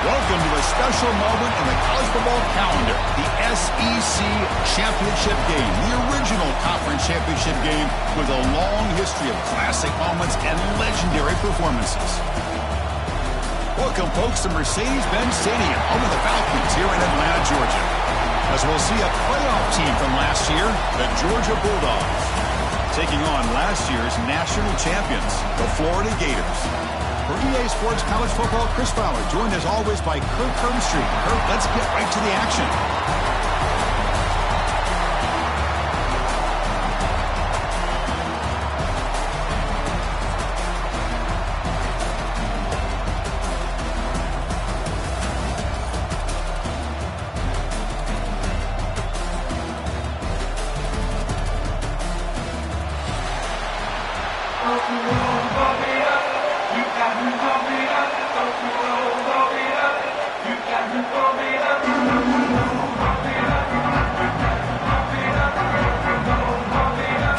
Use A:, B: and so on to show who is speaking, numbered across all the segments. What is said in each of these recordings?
A: Welcome to a special moment in the college football calendar, the SEC Championship Game, the original conference championship game with a long history of classic moments and legendary performances. Welcome, folks, to Mercedes-Benz Stadium, home of the Falcons here in Atlanta, Georgia. As we'll see a playoff team from last year, the Georgia Bulldogs, taking on last year's national champions, the Florida Gators. For EA Sports College Football, Chris Fowler, joined as always by Kirk Herbstreit. Kirk, let's get right to the action.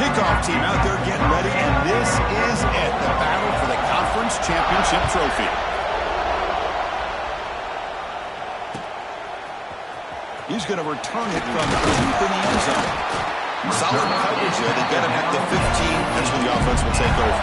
A: Kickoff team out there getting ready, and this is it, the battle for the conference championship trophy. He's going to return it from deep in the end zone. Solid coverage there. They get him at the 15. That's when the offense will take over.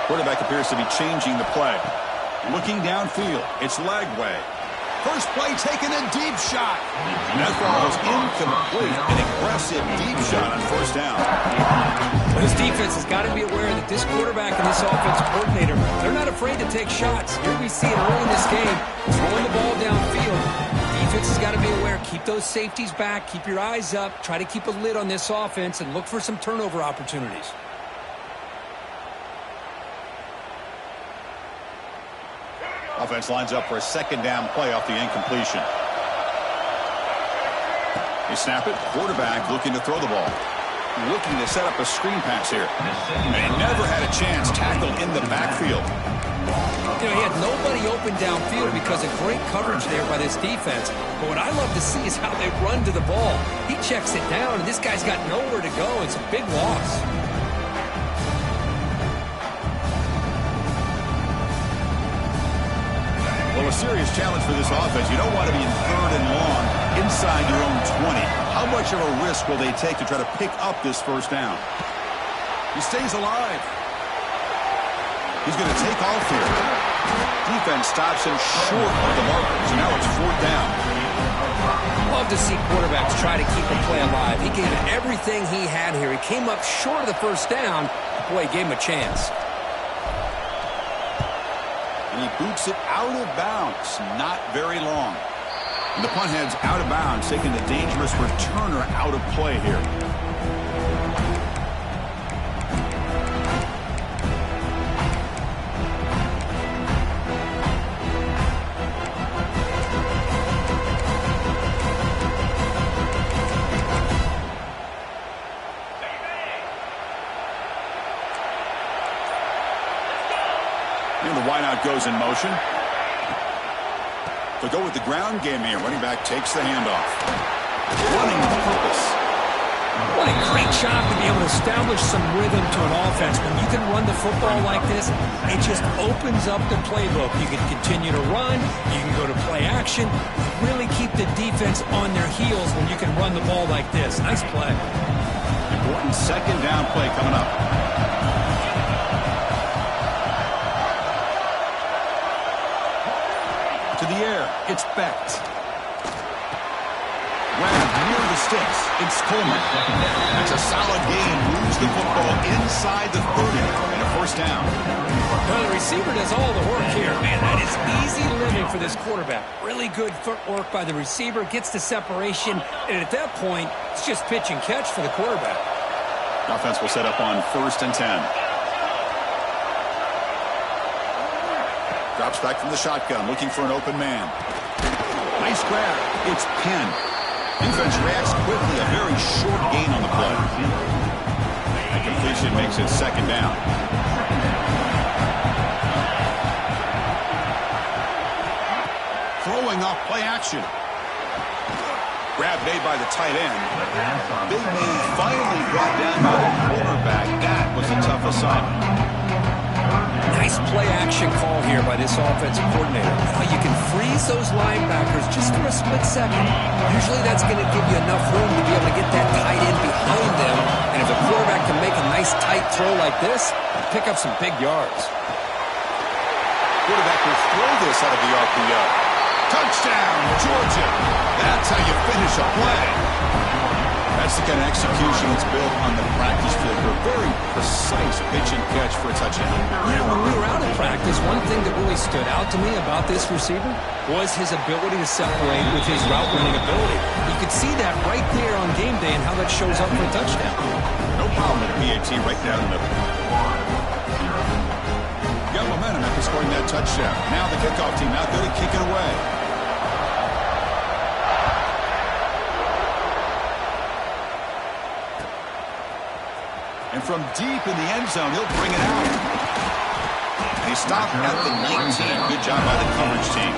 A: Quarterback appears to be changing the play. Looking downfield, it's Lagway. First play taken, a deep shot. And that falls incomplete. An aggressive deep shot on first down.
B: Well, this defense has got to be aware that this quarterback and this offensive coordinator, they're not afraid to take shots. Here we see it early in this game, throwing the ball downfield. Defense has got to be aware. Keep those safeties back. Keep your eyes up. Try to keep a lid on this offense and look for some turnover opportunities.
A: Offense lines up for a second down play off the incompletion. They snap it. Quarterback looking to throw the ball. Looking to set up a screen pass here. They never had a chance. Tackle in the backfield.
B: You know, he had nobody open downfield because of great coverage there by this defense. But what I love to see is how they run to the ball. He checks it down, and this guy's got nowhere to go. It's a big loss.
A: Well, a serious challenge for this offense. You don't want to be in third and long inside your own 20. How much of a risk will they take to try to pick up this first down? He stays alive. He's going to take off here. Defense stops him short of the marker, so now it's fourth down.
B: Love to see quarterbacks try to keep a play alive. He gave it everything he had here. He came up short of the first down. Boy, he gave him a chance.
A: And he boots it out of bounds. Not very long. And the punt heads out of bounds, taking the dangerous returner out of play here. And the wideout goes in motion. They'll go with the ground game here. Running back takes the handoff. Running with purpose.
B: What a great job to be able to establish some rhythm to an offense. When you can run the football like this, it just opens up the playbook. You can continue to run. You can go to play action. Really keep the defense on their heels when you can run the ball like this. Nice play.
A: Important second down play coming up. To the air, it's Becht. Grabbed near the sticks, it's Coleman. That's a solid gain, moves the football inside the 30 and a first down.
B: Well, the receiver does all the work here. Man, that is easy living for this quarterback. Really good footwork by the receiver, gets the separation, and at that point, it's just pitch and catch for the quarterback.
A: Offense will set up on 1st and 10. Drops back from the shotgun, looking for an open man. Nice grab. It's Penn. Defense reacts quickly. A very short gain on the play. That completion makes it second down. Throwing off play action. Grab made by the tight end. Big man finally brought down by the quarterback. That was a tough assignment.
B: Nice play-action call here by this offensive coordinator. You can freeze those linebackers just for a split second. Usually that's going to give you enough room to be able to get that tight end behind them. And if the quarterback can make a nice tight throw like this, pick up some big yards.
A: Quarterback will throw this out of the RPO. Touchdown, Georgia. That's how you finish a play. That's the kind of execution that's built on the practice field. A very precise pitch and catch for a touchdown.
B: You know, when we were out of practice, one thing that really stood out to me about this receiver was his ability to separate with his route running ability. You could see that right there on game day and how that shows up for a touchdown.
A: No problem with the PAT right down the middle. Got momentum after scoring that touchdown. Now the kickoff team out there to kick it away. And from deep in the end zone, he'll bring it out. And he stopped at the 19. Good job by the coverage team.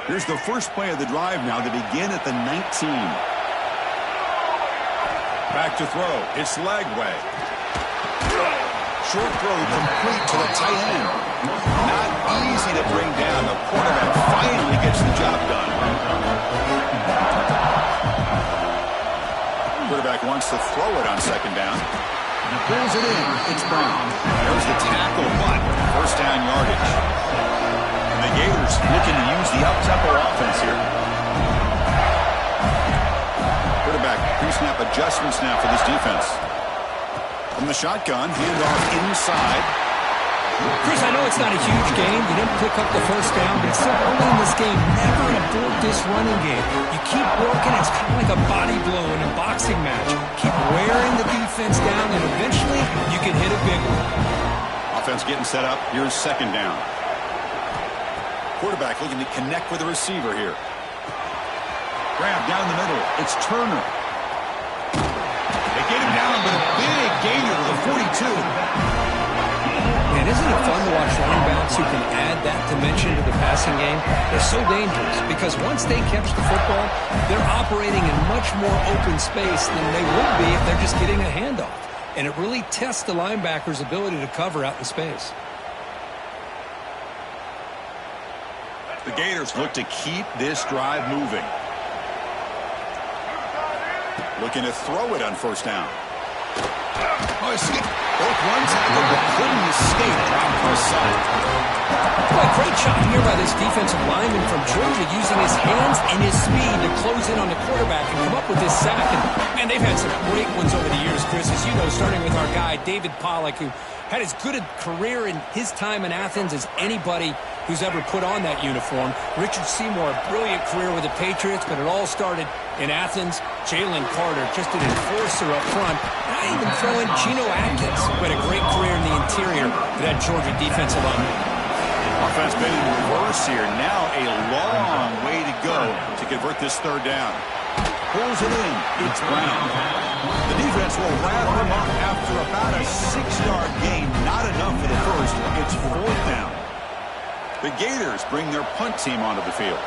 A: Here's the first play of the drive now to begin at the 19. Back to throw. It's Lagway. Short throw complete to the tight end. Not easy to bring down. The quarterback finally gets the job done. Quarterback wants to throw it on second down. Pulls it in. It's Brown. There's the tackle, but first down yardage. And the Gators looking to use the up-tempo offense here. Quarterback pre-snap adjustments now for this defense. From the shotgun, handoff inside.
B: Chris, I know it's not a huge game. You didn't pick up the first down, but it's still early in this game. Never abort this running game. You keep working. It's kind of like a body blow in a boxing match. Keep wearing the defense down, and eventually you can hit a big one.
A: Offense getting set up. Here's second down. Quarterback looking to connect with the receiver here. Grab down the middle. It's Turner. They get him down, but a big gainer to the 42.
B: And isn't it fun to watch running backs who can add that dimension to the passing game? They're so dangerous because once they catch the football, they're operating in much more open space than they would be if they're just getting a handoff. And it really tests the linebacker's ability to cover out in space.
A: The Gators look to keep this drive moving. Looking to throw it on first down. Oh, escape. Both runs happened, but couldn't escape. Drop first side.
B: Well, great job here by this defensive lineman from Georgia using his hands and his speed to close in on the quarterback and come up with this sack. And, man, they've had some great ones over the years, Chris, as you know, starting with our guy, David Pollack, who had as good a career in his time in Athens as anybody who's ever put on that uniform. Richard Seymour, a brilliant career with the Patriots, but it all started in Athens. Jalen Carter, just an enforcer up front. And I even throw in Geno Atkins, who had a great career in the interior of that Georgia defensive line.
A: Offense been in reverse here. Now a long way to go to convert this third down. Pulls it in. It's Brown. The defense will wrap him up after about a 6-yard gain. Not enough for the first. It's fourth down. The Gators bring their punt team onto the field.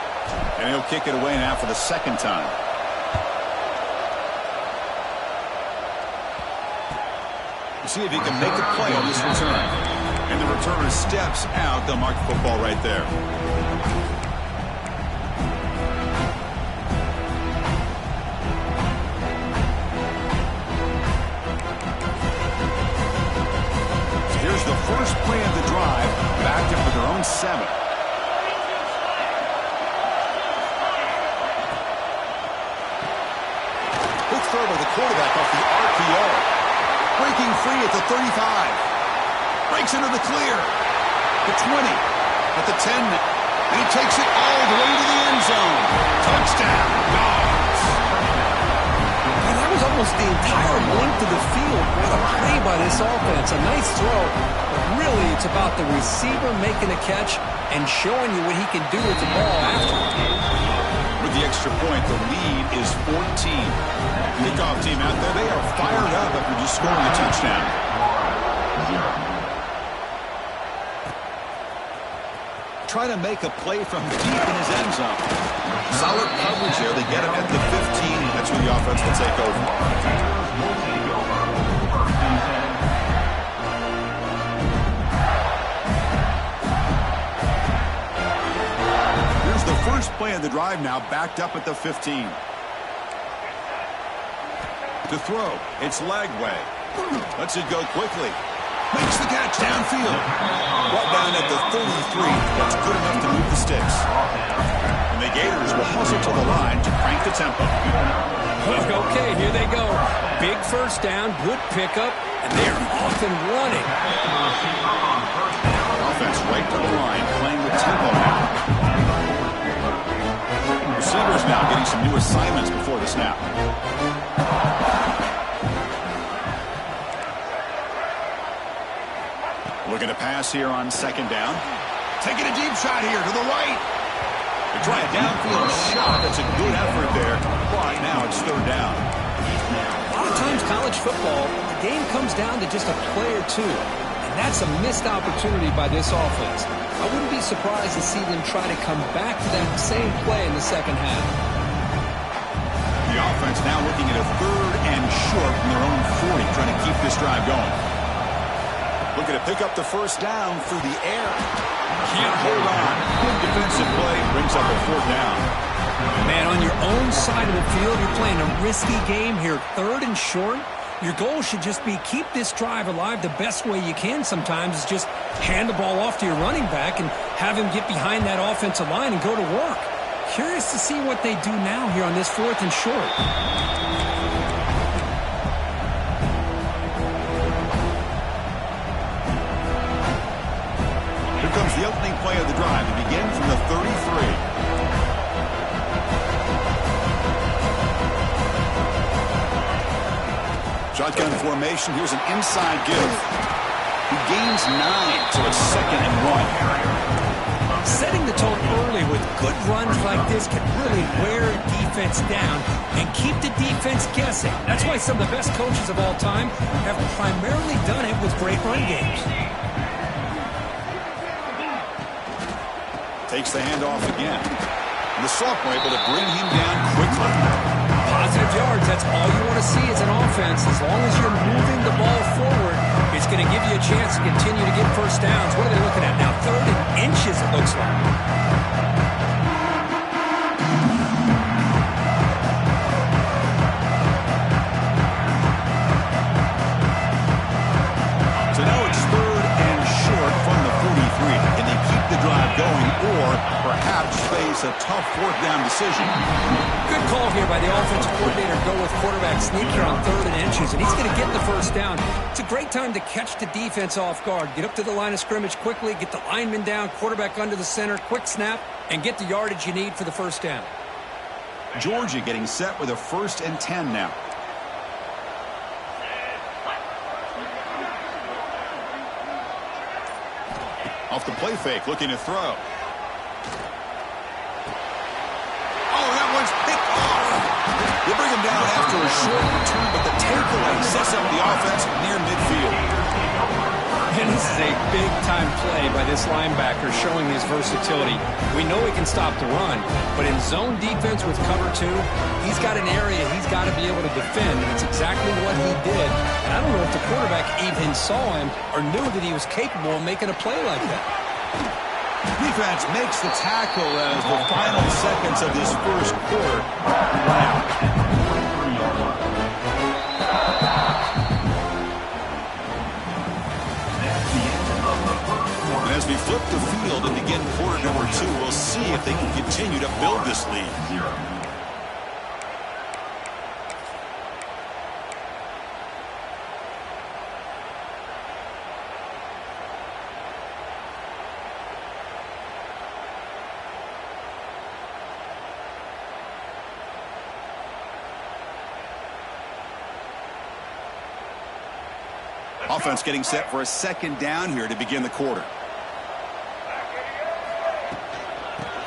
A: And he'll kick it away now for the second time. See if he can make a play on this return. And the returner steps out. They'll mark the football right there. So here's the first play of the drive. Backed up for their own 7. Quick throw by the quarterback off the RPO. Breaking free at the 35. Breaks into the clear. The 20. At the 10. And he takes it all the way to the end zone. Touchdown. Dog.
B: almost the entire length of the field. What a play by this offense. A nice throw, but really it's about the receiver making a catch and showing you what he can do with the ball after.
A: With the extra point, the lead is 14. Kickoff team out there, they are fired up after just scoring a touchdown. Trying to make a play from deep in his end zone. Solid coverage there. They get him at the 15. That's where the offense will take over. Here's the first play of the drive now, backed up at the 15. To throw, it's Lagway. Lets it go quickly. Makes the catch downfield. Brought down at the 33. That's good enough to move the sticks. And the Gators will hustle to the line to crank the tempo.
B: Okay, here they go. Big first down, good pickup, and they're off and running.
A: Offense right to the line, playing with tempo now. Receivers now getting some new assignments before the snap. Looking to pass here on second down. Taking a deep shot here to the right. They try a downfield shot. That's a good effort there. But now it's third down.
B: A lot of times college football, the game comes down to just a play or two. And that's a missed opportunity by this offense. I wouldn't be surprised to see them try to come back to that same play in the second half.
A: The offense now looking at a third and short from their own 40, trying to keep this drive going. Looking to pick up the first down through the air. Can't hold on. Good defensive play. Brings up a fourth down.
B: Man, on your own side of the field, you're playing a risky game here. Third and short. Your goal should just be keep this drive alive the best way you can sometimes is just hand the ball off to your running back and have him get behind that offensive line and go to work. Curious to see what they do now here on this fourth and short.
A: Comes the opening play of the drive to begin from the 33. Shotgun formation. Here's an inside give. He gains 9, so it's second and 1.
B: Setting the tone early with good runs like this can really wear a defense down and keep the defense guessing. That's why some of the best coaches of all time have primarily done it with great run games.
A: Takes the handoff again. And the sophomore able to bring him down quickly.
B: Positive yards, that's all you want to see as an offense. As long as you're moving the ball forward, it's going to give you a chance to continue to get first downs. What are they looking at now? Third and inches, it looks like.
A: A tough fourth down decision.
B: Good call here by the offensive coordinator. Go with quarterback sneak here on third and inches, and he's going to get the first down. It's a great time to catch the defense off guard. Get up to the line of scrimmage quickly, get the lineman down, quarterback under the center, quick snap, and get the yardage you need for the first down.
A: Georgia getting set with a 1st and 10 now. Off the play fake, looking to throw. They bring him down after a short return, but the takeaway sets up the offense near midfield.
B: And this is a big-time play by this linebacker showing his versatility. We know he can stop the run, but in zone defense with cover 2, he's got an area he's got to be able to defend, and it's exactly what he did. And I don't know if the quarterback even saw him or knew that he was capable of making a play like that.
A: Defense makes the tackle as the final seconds of this first quarter run out. And as we flip the field and begin quarter number 2, we'll see if they can continue to build this lead. Offense getting set for a second down here to begin the quarter.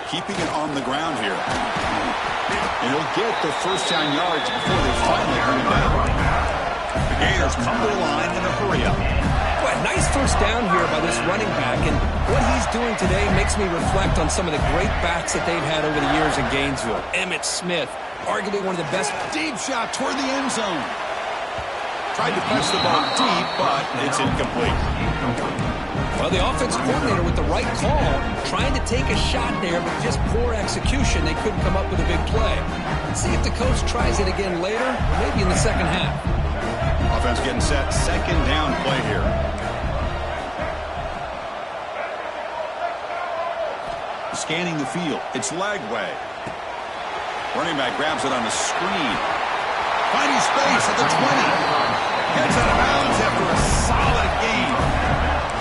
A: Keeping it on the ground here. And he'll get the first down yards before they finally bring him down. The Gators come to the line in a hurry-up.
B: Well, nice first down here by this running back, and what he's doing today makes me reflect on some of the great backs that they've had over the years in Gainesville. Emmitt Smith, arguably one of the best.
A: Deep shot toward the end zone. Tried to press the ball deep, but it's incomplete.
B: Well, the offensive coordinator with the right call, trying to take a shot there, but just poor execution. They couldn't come up with a big play. Let's see if the coach tries it again later, maybe in the second half.
A: Offense getting set. Second down play here. Scanning the field. It's Lagway. Running back grabs it on the screen. Finding space at the 20. Gets out of bounds after a solid gain.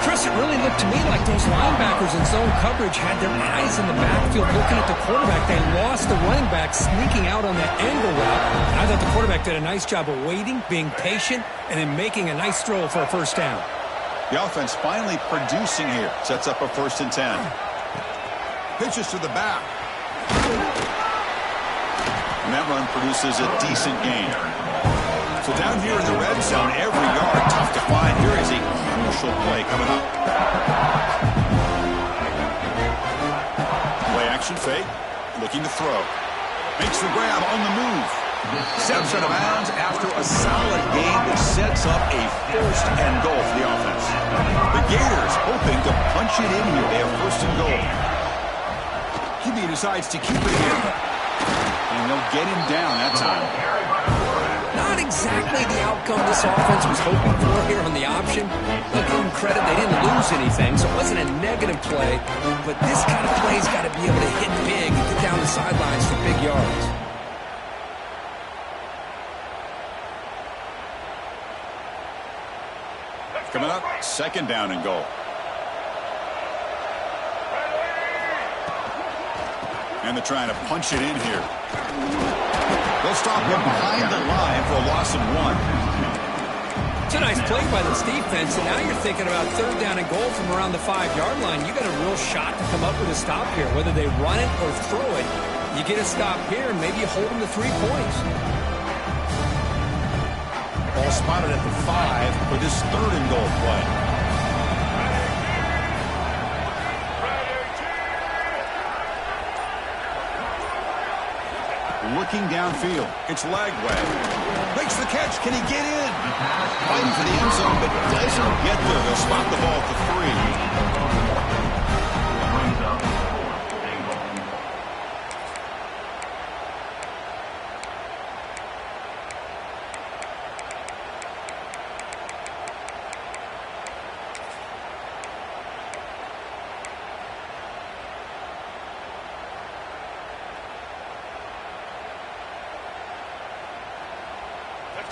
B: Chris, it really looked to me like those linebackers in zone coverage had their eyes in the backfield looking at the quarterback. They lost the running back sneaking out on that angle route. I thought the quarterback did a nice job of waiting, being patient, and then making a nice throw for a first down.
A: The offense finally producing here. Sets up a 1st and 10. Pitches to the back. And that run produces a decent gain. So down here in the red zone, every yard tough to find. Here is a crucial play coming up. Play action fake. Looking to throw. Makes the grab on the move. Steps out of bounds after a solid gain that sets up a 1st and goal for the offense. The Gators hoping to punch it in here. They have 1st and goal. QB decides to keep it here. And they'll get him down that time.
B: Not exactly the outcome this offense was hoping for here on the option. Look, give them credit, they didn't lose anything, so it wasn't a negative play. But this kind of play's got to be able to hit big and get down the sidelines for big yards.
A: Coming up, 2nd down and goal. And they're trying to punch it in here. They'll stop him behind the line for a loss of 1.
B: It's a nice play by this defense, and now you're thinking about 3rd down and goal from around the 5-yard line. You got a real shot to come up with a stop here. Whether they run it or throw it, you get a stop here, and maybe you hold them to 3 points.
A: Ball spotted at the 5 for this 3rd and goal play. Looking downfield. It's Lagway. Makes the catch. Can he get in? Fighting for the end zone, but doesn't get there. They'll spot the ball at the 3.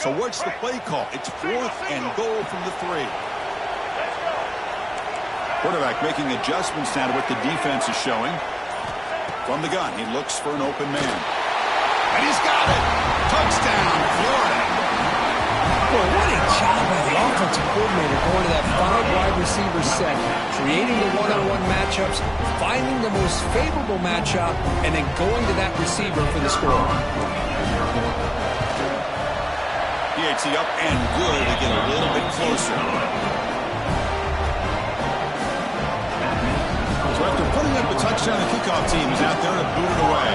A: So what's the play call? It's 4th and goal from the 3. Quarterback making adjustments now to what the defense is showing. From the gun, he looks for an open man. And he's got it! Touchdown, Florida!
B: Well, what a job by the offensive coordinator going to that 5 wide receiver set, creating the one-on-one matchups, finding the most favorable matchup, and then going to that receiver for the score.
A: PAT up and good to get a little bit closer. So after putting up a touchdown, the kickoff team is out there to boot it away.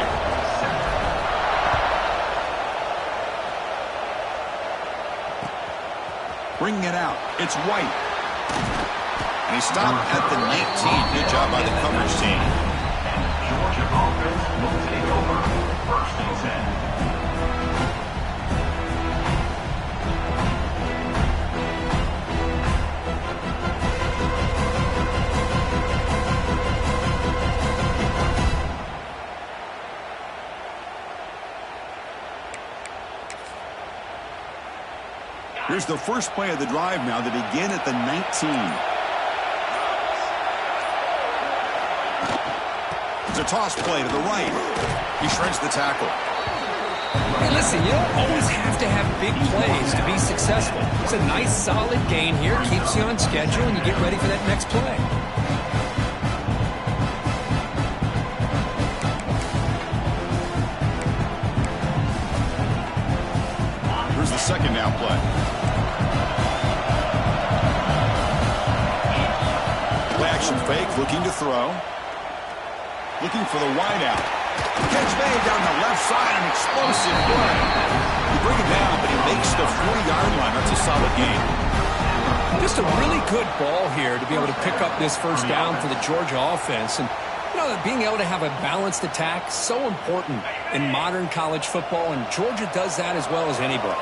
A: Bringing it out. It's White. And he stopped at the 19. Good job by the coverage team.
C: Georgia offense will take over 1st and 10.
A: Here's the first play of the drive now to begin at the 19. It's a toss play to the right. He shreds the tackle.
B: Hey, listen, you don't always have to have big plays to be successful. It's a nice, solid gain here, keeps you on schedule, and you get ready for that next play.
A: Here's the second down play. Play action fake, looking to throw. Looking for the wide out. Catch made down the left side, an explosive play. You bring him down, but he makes the 40-yard line. That's a solid game.
B: Just a really good ball here to be able to pick up this first down for the Georgia offense. And, you know, being able to have a balanced attack, so important in modern college football, and Georgia does that as well as anybody.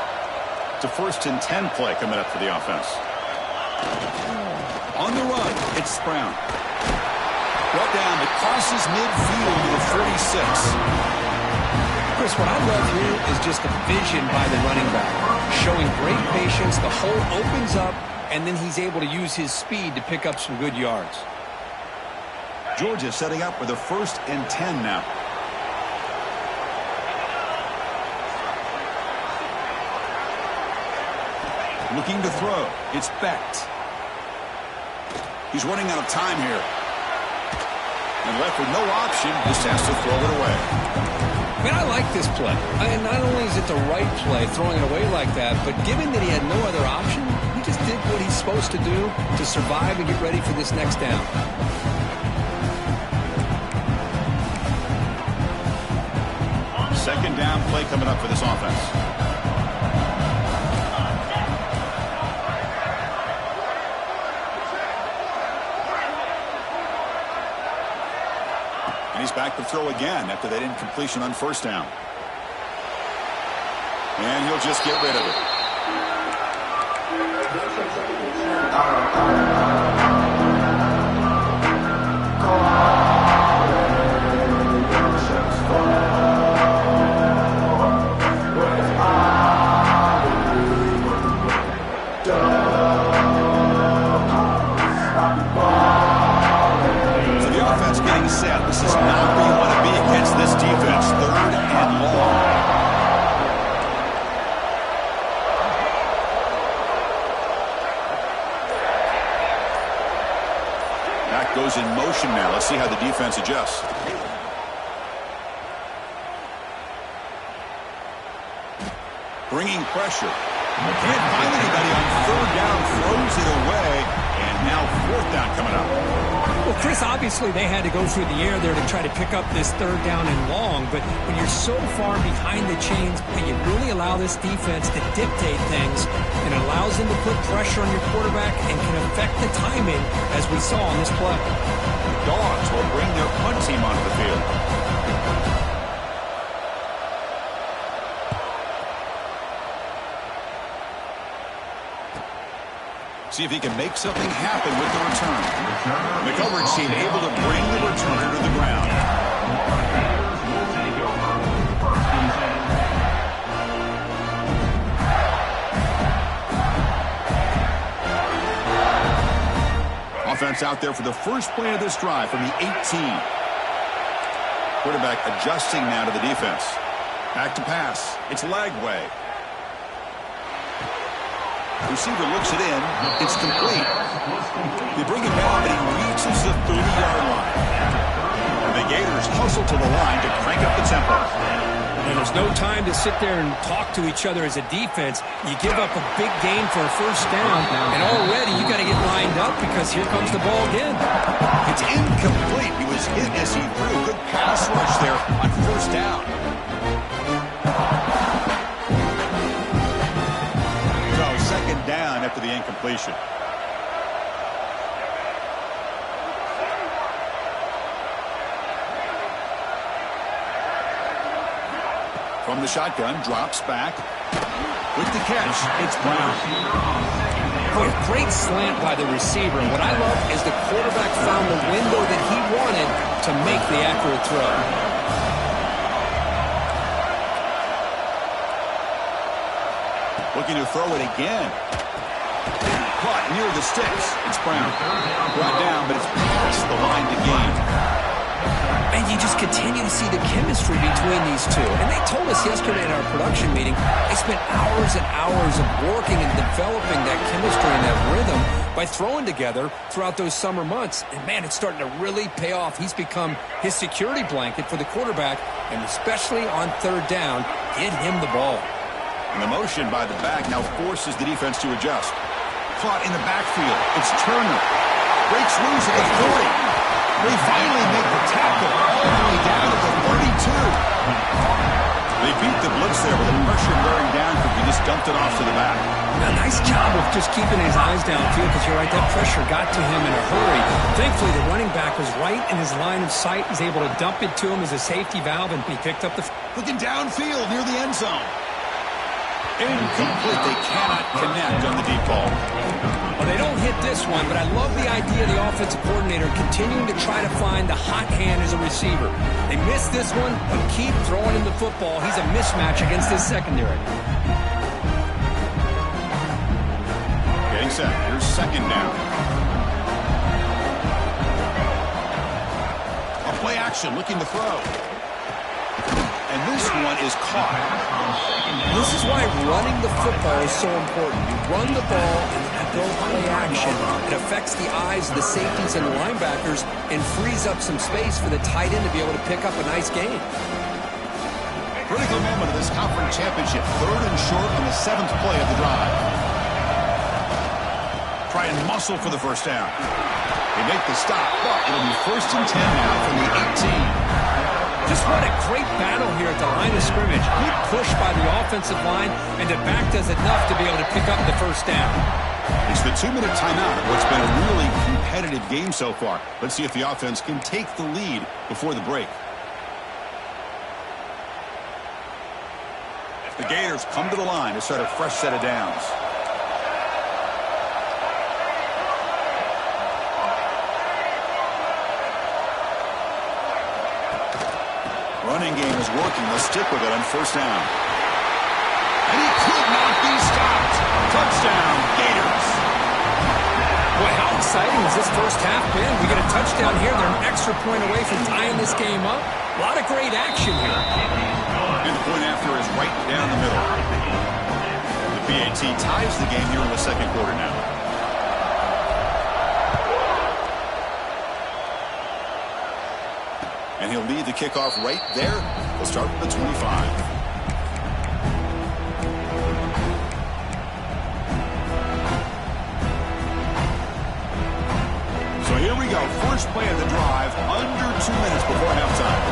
A: It's a 1st and 10 play coming up for the offense. On the run, it's Brown. Brought down, it crosses midfield to the 46.
B: Chris, what I love here is just the vision by the running back. Showing great patience, the hole opens up, and then he's able to use his speed to pick up some good yards.
A: Georgia setting up with a 1st and 10 now. Looking to throw. It's Becht. He's running out of time here. And left with no option, just has to throw it away.
B: Man, I like this play. And not only is it the right play, throwing it away like that, but given that he had no other option, he just did what he's supposed to do to survive and get ready for this next down.
A: Second down play coming up for this offense. And he's back to throw again after that incompletion on 1st down. And he'll just get rid of it. Set. This is not where you want to be against this defense. 3rd and long. Back goes in motion now. Let's see how the defense adjusts. Bringing pressure. Can't find anybody on 3rd down. Throws it away. And now 4th down coming up.
B: Well, Chris, obviously they had to go through the air there to try to pick up this 3rd down and long, but when you're so far behind the chains, you really allow this defense to dictate things, and it allows them to put pressure on your quarterback and can affect the timing, as we saw on this play.
A: Dogs will bring their punt team onto the field. See if he can make something happen with the return. The coverage team able to bring the returner to the ground. Offense out there for the first play of this drive from the 18. Quarterback adjusting now to the defense. Back to pass. It's Lagway. Receiver looks it in. It's complete. They bring him down, but he reaches the 30-yard line. And the Gators hustle to the line to crank up the tempo.
B: And there's no time to sit there and talk to each other as a defense. You give up a big gain for a 1st down, and already you got to get lined up because here comes the ball again.
A: It's incomplete. He was hit as he threw. Good pass rush there on 1st down. Down after the incompletion. From the shotgun, drops back. With the catch, it's Brown.
B: Boy, great slant by the receiver. And what I love is the quarterback found the window that he wanted to make the accurate throw.
A: Looking to throw it again. Caught near the sticks. It's Brown. Brought down, but it's past the line to gain.
B: And you just continue to see the chemistry between these two. And they told us yesterday in our production meeting, they spent hours and hours of working and developing that chemistry and that rhythm by throwing together throughout those summer months. And, man, it's starting to really pay off. He's become his security blanket for the quarterback, and especially on third down, get him the ball.
A: And the motion by the back now forces the defense to adjust. Caught in the backfield. It's Turner. Breaks loose at the 40. They finally make the tackle all the way down to the 32. They beat the blitz there with the pressure bearing down because he just dumped it off to the back.
B: A nice job of just keeping his eyes downfield because you're right, that pressure got to him in a hurry. Thankfully, the running back was right in his line of sight. He's able to dump it to him as a safety valve, and he picked up the...
A: Looking downfield near the end zone. Incomplete. They cannot connect on the deep ball.
B: Well, they don't hit this one, but I love the idea of the offensive coordinator continuing to try to find the hot hand as a receiver. They missed this one, but keep throwing him the football. He's a mismatch against his secondary.
A: Getting set. Here's second down. A play action, looking to throw. And this one is caught.
B: This is why running the football is so important. You run the ball and you go play action. It affects the eyes of the safeties and the linebackers and frees up some space for the tight end to be able to pick up a nice gain.
A: Critical moment of this conference championship. Third and short on the 7th play of the drive. Try and muscle for the first down. They make the stop, but it'll be 1st and 10 now from the 18.
B: Just what a great battle here at the line of scrimmage. Good push by the offensive line, and the back does enough to be able to pick up the first down.
A: It's the 2-minute timeout of what's been a really competitive game so far. Let's see if the offense can take the lead before the break. The Gators come to the line to start a fresh set of downs. Running game is working. They'll stick with it on first down. And he could not be stopped. Touchdown, Gators.
B: Boy, how exciting has this first half been? We get a touchdown here. They're an extra point away from tying this game up. A lot of great action here.
A: And the point after is right down the middle. The BAT ties the game here in the second quarter now. And he'll lead the kickoff right there. We'll start with the 25. So here we go. First play of the drive, under 2 minutes before halftime.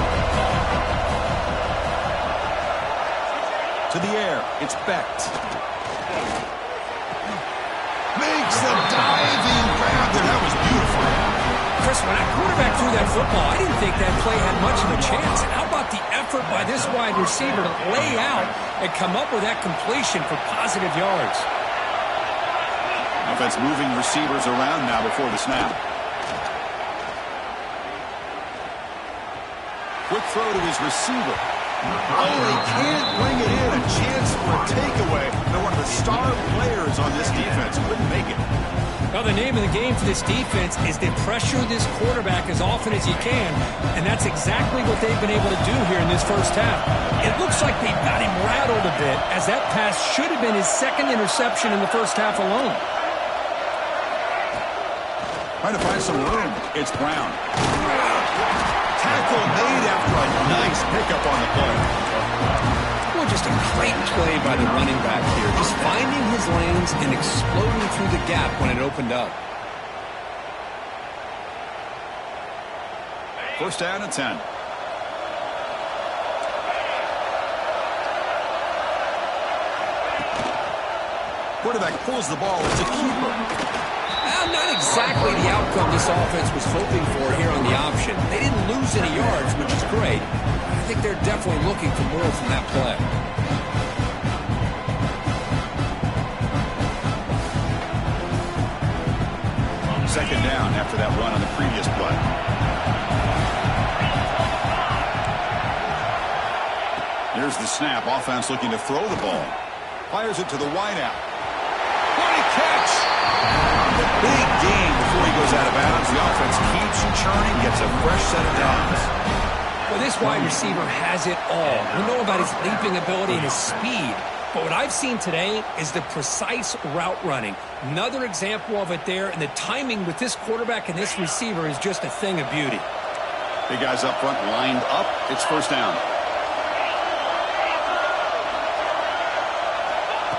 A: To the air, it's Becht. Makes the diving grab there. That was beautiful.
B: Chris, when that quarterback threw that football, I didn't think that play had much of a chance. How about the effort by this wide receiver to lay out and come up with that completion for positive yards?
A: Offense moving receivers around now before the snap. Quick throw to his receiver. Oh, he can't bring it in. A chance for a takeaway. They're one of the star players on this defense. Couldn't make it.
B: Well, the name of the game for this defense is to pressure this quarterback as often as you can, and that's exactly what they've been able to do here in this first half. It looks like they've got him rattled a bit, as that pass should have been his second interception in the first half alone.
A: Trying to find some room. It's Brown. Tackle made after a nice pickup on the play.
B: Well, just a great play by the running back here. Just finding his lanes and exploding through the gap when it opened up.
A: First down and 10. Quarterback pulls the ball. It's a keeper.
B: Not exactly the outcome this offense was hoping for here on the option. They didn't lose any yards, which is great. I think they're definitely looking for more from that play.
A: Second down after that run on the previous play. Here's the snap. Offense looking to throw the ball. Fires it to the wideout. What a catch! The big gain before he goes out of bounds. The offense keeps churning, gets a fresh set of downs.
B: Well, this wide receiver has it all. We know about his leaping ability and his speed. But what I've seen today is the precise route running. Another example of it there, and the timing with this quarterback and this receiver is just a thing of beauty.
A: Big guys up front lined up. It's first down.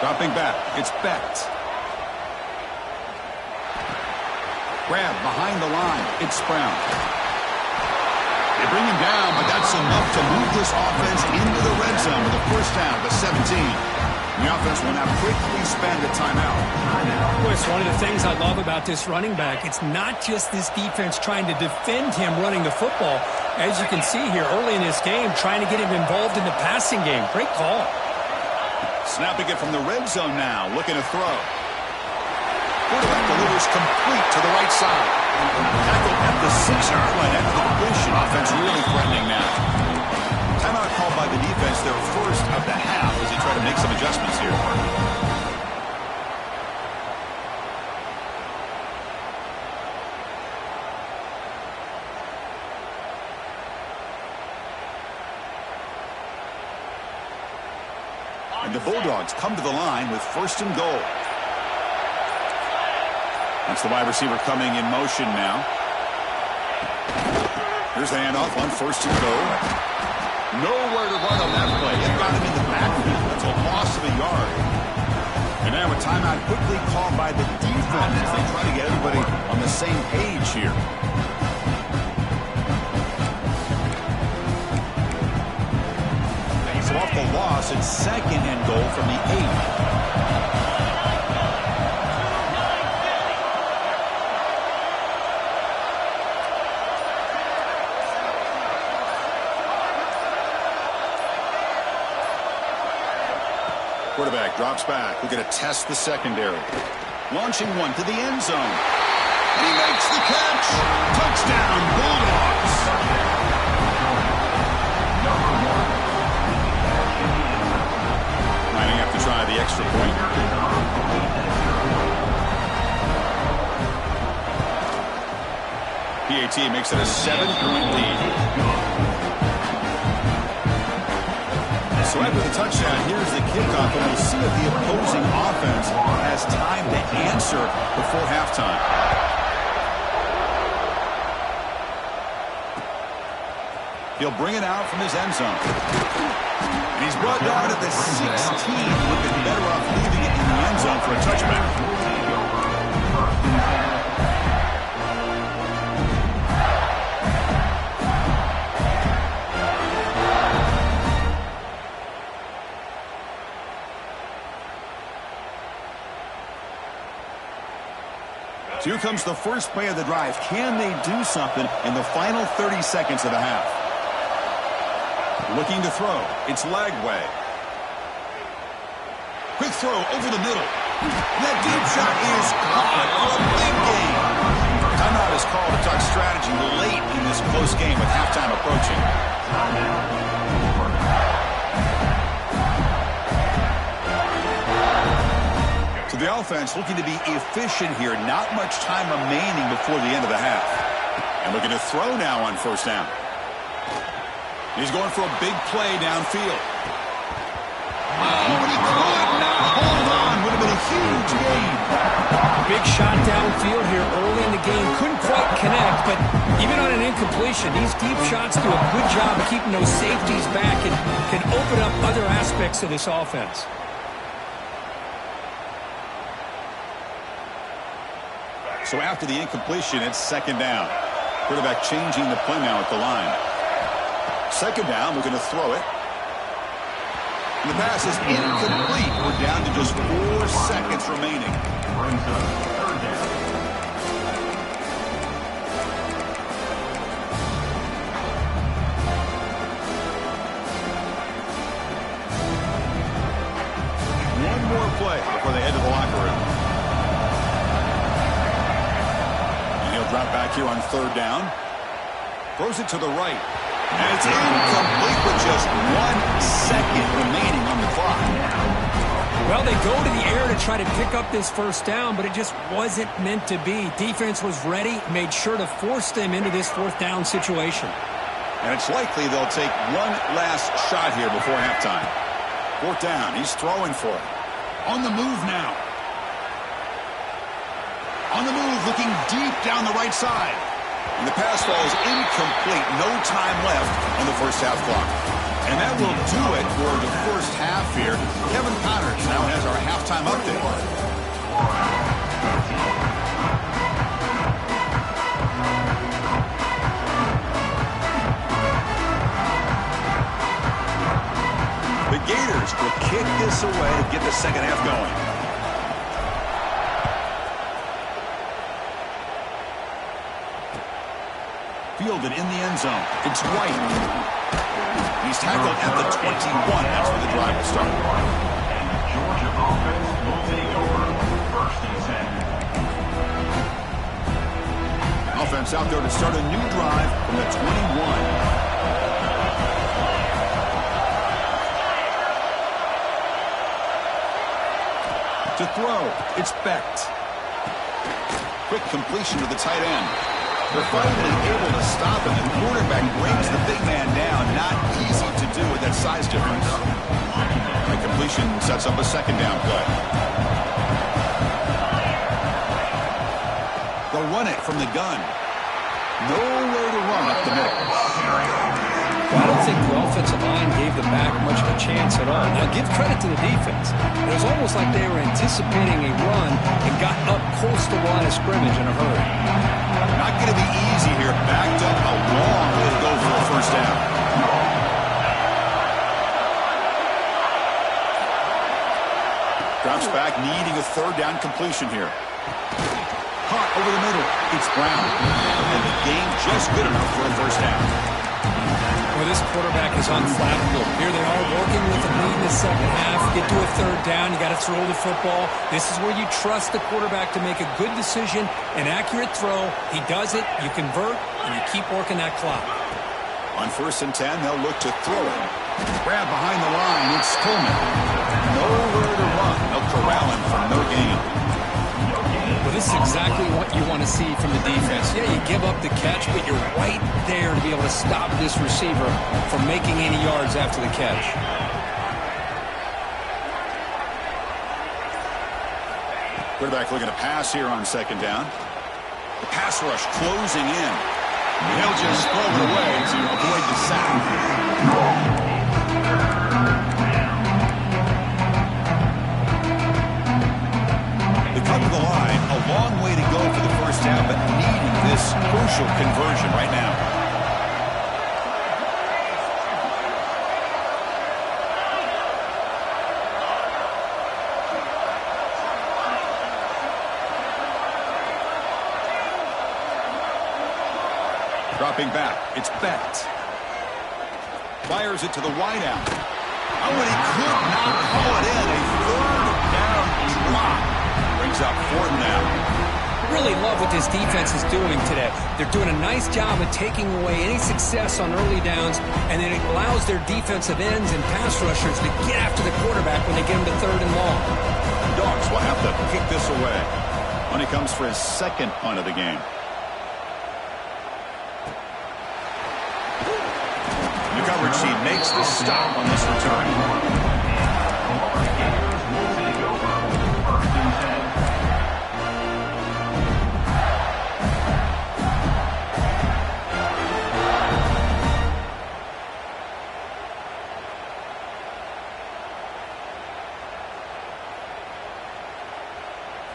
A: Dropping back. It's Becht. Grab behind the line. It's Brown. They bring him down, but that's enough to move this offense into the red zone with a first down to 17. The offense will now quickly spend a timeout.
B: Chris, one of the things I love about this running back, it's not just this defense trying to defend him running the football. As you can see here early in this game, trying to get him involved in the passing game. Great call.
A: Snapping it from the red zone now, looking to throw. Quarterback delivers complete to the right side. Tackled at the 6-yard line after the completion. Offense really threatening now. Timeout called by the defense, their first of the half, as they try to make some adjustments here. And the Bulldogs come to the line with first and goal. That's the wide receiver coming in motion now. Here's the handoff on first and goal. Nowhere to run on that play. He got him in the backfield. That's a loss of a yard. And now a timeout quickly called by the defense as they try to get everybody on the same page here. So off the loss, it's second and goal from the 8. Quarterback drops back. We're going to test the secondary. Launching one to the end zone. And he makes the catch. Touchdown, Bulldogs. Lining up to try the extra point. PAT makes it a 7-point lead. So after the touchdown, here's the kickoff, and we'll see if the opposing offense has time to answer before halftime. He'll bring it out from his end zone. And he's brought down at the 16, looking better off leaving it in the end zone for a touchback. So here comes the first play of the drive. Can they do something in the final 30 seconds of the half? Looking to throw. It's Lagway. Quick throw over the middle. That deep shot is caught for a big gain. Timeout is called to talk strategy late in this close game with halftime approaching. So the offense looking to be efficient here. Not much time remaining before the end of the half. And looking to throw now on first down. He's going for a big play downfield. Oh, and he could not hold on. Would have been a huge gain.
B: Big shot downfield here early in the game. Couldn't quite connect, but even on an incompletion, these deep shots do a good job of keeping those safeties back and can open up other aspects of this offense.
A: So after the incompletion, it's second down. Quarterback changing the play now at the line. Second down, we're going to throw it. And the pass is incomplete. We're down to just 4 seconds remaining. One more play before they head to the locker room. Drop back here on third down. Throws it to the right. And it's incomplete with just 1 second remaining on the clock.
B: Well, they go to the air to try to pick up this first down, but it just wasn't meant to be. Defense was ready, made sure to force them into this fourth down situation.
A: And it's likely they'll take one last shot here before halftime. Fourth down. He's throwing for it. On the move now. On the move, looking deep down the right side. And the pass falls incomplete. No time left on the first half clock. And that will do it for the first half here. Kevin Connors now has our halftime update. The Gators will kick this away to get the second half going. Fielded in the end zone. It's White. He's tackled at the 21. That's where the drive will start.
C: And the Georgia offense will take over. First and 10.
A: Offense out there to start a new drive from the 21. To throw, it's Becht. Quick completion to the tight end. They're finally able to stop him. The quarterback brings the big man down. Not easy to do with that size difference. The completion sets up a second down play. They'll run it from the gun. Nowhere to run up the middle.
B: Well, I don't think the offensive line gave the back much of a chance at all. Now, give credit to the defense. It was almost like they were anticipating a run and got up close to the line of scrimmage in a hurry.
A: Not going to be easy here. Backed up a long way to go for a first down. Drops back, needing a third down completion here. Caught over the middle. It's Brown. And the game just good enough for a first down.
B: Well, this quarterback is unflappable. Here they are working with the lead in the second half. Get to a third down. You got to throw the football. This is where you trust the quarterback to make a good decision, an accurate throw. He does it. You convert, and you keep working that clock.
A: On first and 10, they'll look to throw it. Grab behind the line. It's Coleman. Nowhere to run. They'll corral him for no gain.
B: Well, this is exactly what you want to see from the defense. Yeah, you give up the catch, but you're right there to be able to stop this receiver from making any yards after the catch.
A: Quarterback looking to pass here on second down. The pass rush closing in. He'll just throw it away to avoid the sack. Cut to the line, a long way to go for the first down, but needing this crucial conversion right now. Dropping back, it's Becht. Fires it to the wideout. Oh, and he could not call it in. A third down drop. Brings up fourth now.
B: Really love what this defense is doing today. They're doing a nice job of taking away any success on early downs, and then it allows their defensive ends and pass rushers to get after the quarterback when they get him to third and long.
A: Dogs will have to kick this away when he comes for his second punt of the game. The coverage team makes the stop on this return.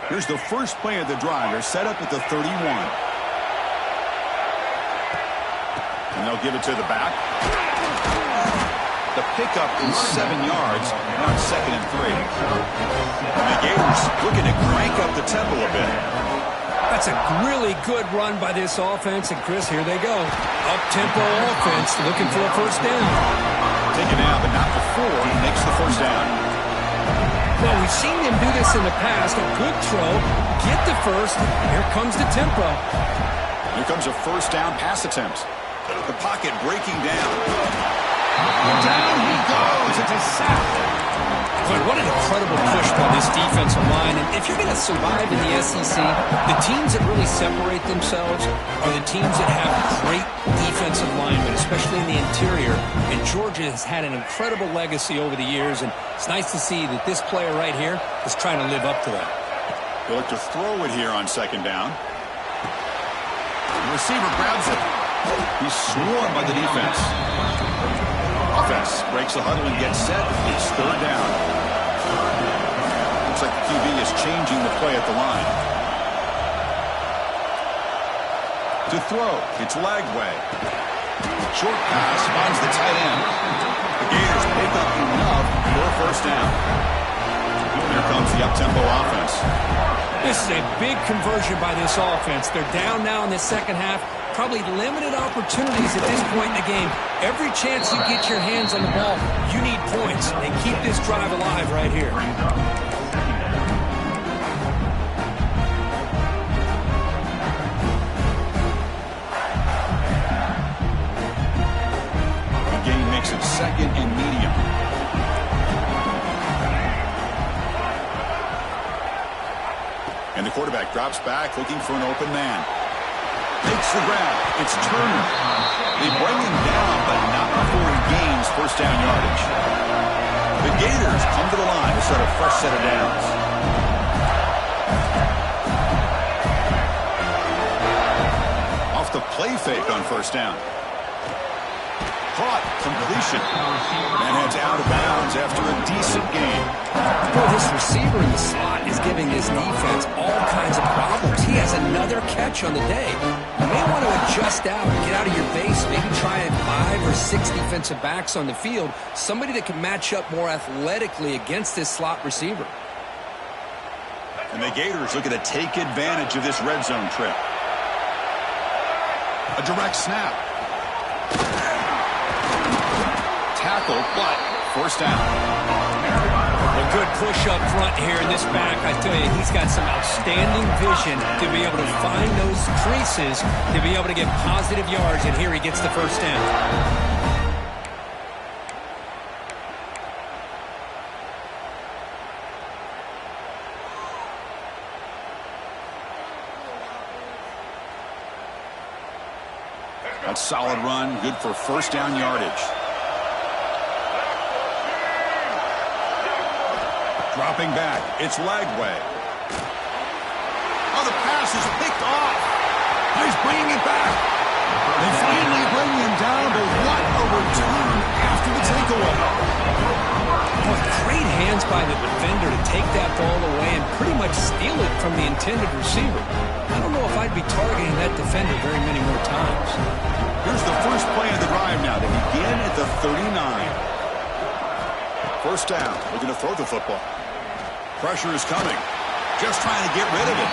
A: Here's the first play of the drive. They're set up at the 31. And they'll give it to the back. The pickup is 7 yards. Now it's second and 3. And the Gators looking to crank up the tempo a bit.
B: That's a really good run by this offense. And, Chris, here they go. Up-tempo offense looking for a first down.
A: Taken out, but not before he makes the first down.
B: Well, we've seen them do this in the past. A good throw, get the first. Here comes the tempo.
A: Here comes a first down pass attempt. The pocket breaking down. Down he goes. It's a sack.
B: But what an incredible push by this defensive line. And if you're going to survive in the SEC, the teams that really separate themselves are the teams that have great defensive linemen, especially in the interior. And Georgia has had an incredible legacy over the years, and it's nice to see that this player right here is trying to live up to that.
A: They'll look to throw it here on second down. The receiver grabs it. He's swarmed by the defense. Offense breaks the huddle and gets set. It's third down. Looks like the QB is changing the play at the line. To throw, it's Lagway. Short pass finds the tight end. The Gators pick up enough for a first down. Here comes the up-tempo offense.
B: This is a big conversion by this offense. They're down now in the second half. Probably limited opportunities at this point in the game. Every chance you get your hands on the ball, you need points. They keep this drive alive right here.
A: The game makes it second and medium. And the quarterback drops back looking for an open man. Makes the grab. It's Turner. They bring him down, but not before he gains first down yardage. The Gators come to the line to start a fresh set of downs. Off the play fake on first down. Caught. Completion. And heads out of bounds after a decent gain.
B: Boy, this receiver in the slot is giving this defense all kinds of problems. He has another catch on the day. You may want to adjust out, get out of your base, maybe try 5 or 6 defensive backs on the field, somebody that can match up more athletically against this slot receiver.
A: And the Gators looking to take advantage of this red zone trip. A direct snap. Tackle, but first down.
B: A good push up front here in this back. I tell you, he's got some outstanding vision to be able to find those creases, to be able to get positive yards, and here he gets the first down.
A: That's a solid run, good for first down yardage. Dropping back, it's Lagway. Oh, the pass is picked off. He's bringing it back. They finally bring him down, but what a return after the takeaway.
B: Boy, great hands by the defender to take that ball away and pretty much steal it from the intended receiver. I don't know if I'd be targeting that defender very many more times.
A: Here's the first play of the drive now. They begin at the 39. First down, looking to throw the football. Pressure is coming. Just trying to get rid of it.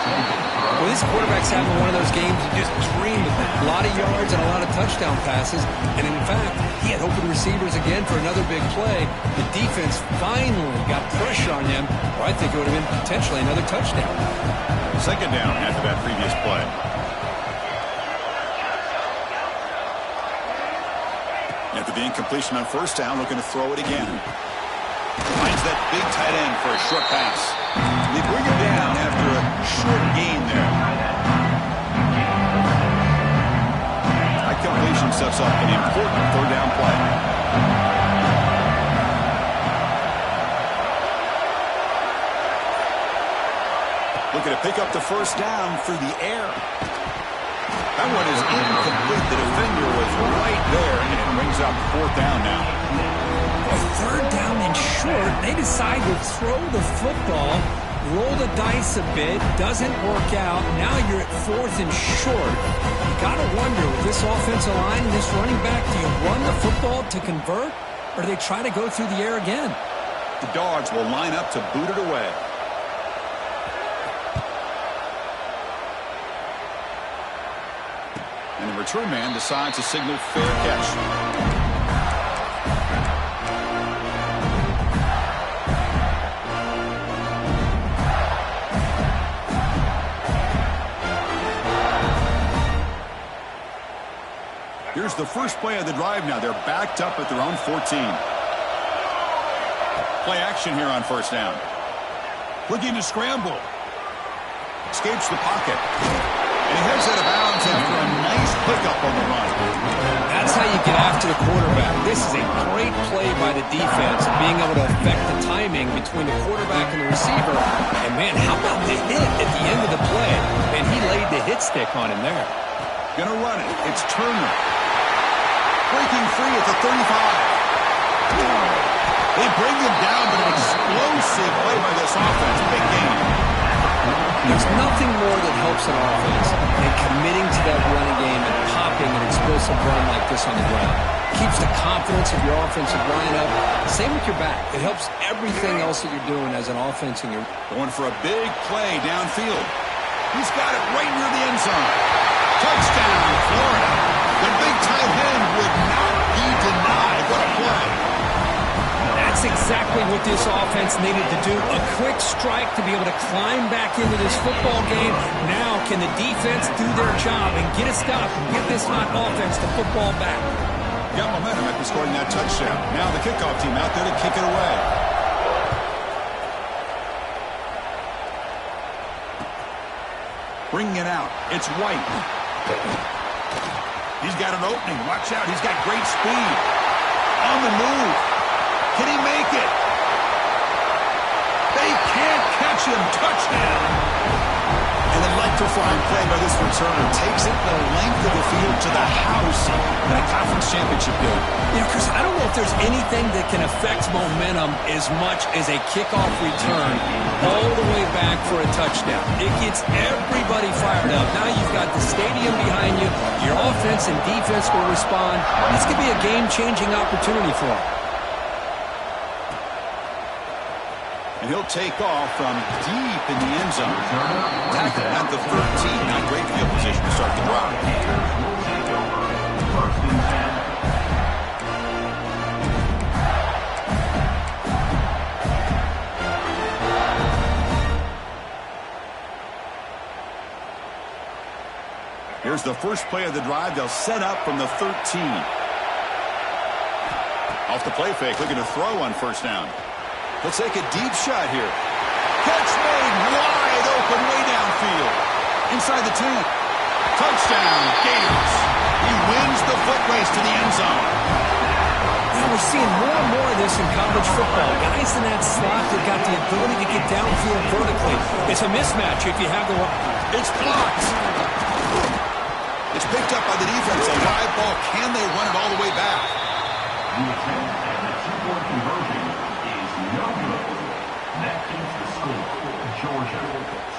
B: Well, this quarterback's having one of those games you just dream of. A lot of yards and a lot of touchdown passes. And in fact, he had open receivers again for another big play. The defense finally got pressure on him, or I think it would have been potentially another touchdown.
A: Second down after that previous play. After the incompletion on first down, looking to throw it again. Finds that big tight end for a short pass. They bring him down after a short gain there. That completion sets up an important third down play. Looking to pick up the first down through the air. That one is incomplete. The defender was right there, and it brings up fourth down now.
B: Third down and short. They decide to throw the football, roll the dice a bit, doesn't work out. Now you're at fourth and short. You got to wonder, with this offensive line and this running back, do you run the football to convert, or do they try to go through the air again?
A: The Dogs will line up to boot it away. And the return man decides to signal fair catch. Here's the first play of the drive now. They're backed up at their own 14. Play action here on first down. Looking to scramble. Escapes the pocket. And he heads out of bounds after a nice pickup on the run.
B: That's how you get after the quarterback. This is a great play by the defense, being able to affect the timing between the quarterback and the receiver. And, man, how about the hit at the end of the play? And he laid the hit stick on him there.
A: Gonna run it. It's Turner. Breaking free at the 35. They bring him down, but an explosive play by this offense. Big game.
B: There's nothing more that helps an offense than committing to that running game and popping an explosive run like this on the ground. Keeps the confidence of your offensive line up. Same with your back. It helps everything else that you're doing as an offense. And you're
A: going for a big play downfield. He's got it right near the end zone. Touchdown, Florida. The big tight end would not be denied. What a play.
B: That's exactly what this offense needed to do. A quick strike to be able to climb back into this football game. Now can the defense do their job and get a stop and get this hot offense the football back?
A: Got momentum after scoring that touchdown. Now the kickoff team out there to kick it away. Bringing it out. It's White. He's got an opening. Watch out. He's got great speed. On the move. Can he make it? They can't catch him. Touchdown. An electrifying play by this returner. Takes it the length of the field to the house in a conference championship game.
B: You know, Chris, I don't know if there's anything that can affect momentum as much as a kickoff return all the way back for a touchdown. It gets everybody fired up. Now you've got the stadium behind you. Your offense and defense will respond. This could be a game-changing opportunity for them.
A: And he'll take off from deep in the end zone. Tackle at the 13. Not great field position to start the drive. Here's the first play of the drive. They'll set up from the 13. Off the play fake, looking to throw on first down. He'll take a deep shot here. Catch made wide open way downfield. Inside the 10. Touchdown, Gators. He wins the foot race to the end zone.
B: Now we're seeing more and more of this in college football. Guys in that slot that got the ability to get downfield vertically. It's a mismatch if you have the...
A: It's blocked. It's picked up by the defense. A live ball. Can they run it all the way back?
C: The attempt at the two-point conversion is no good. That keeps the score. Georgia,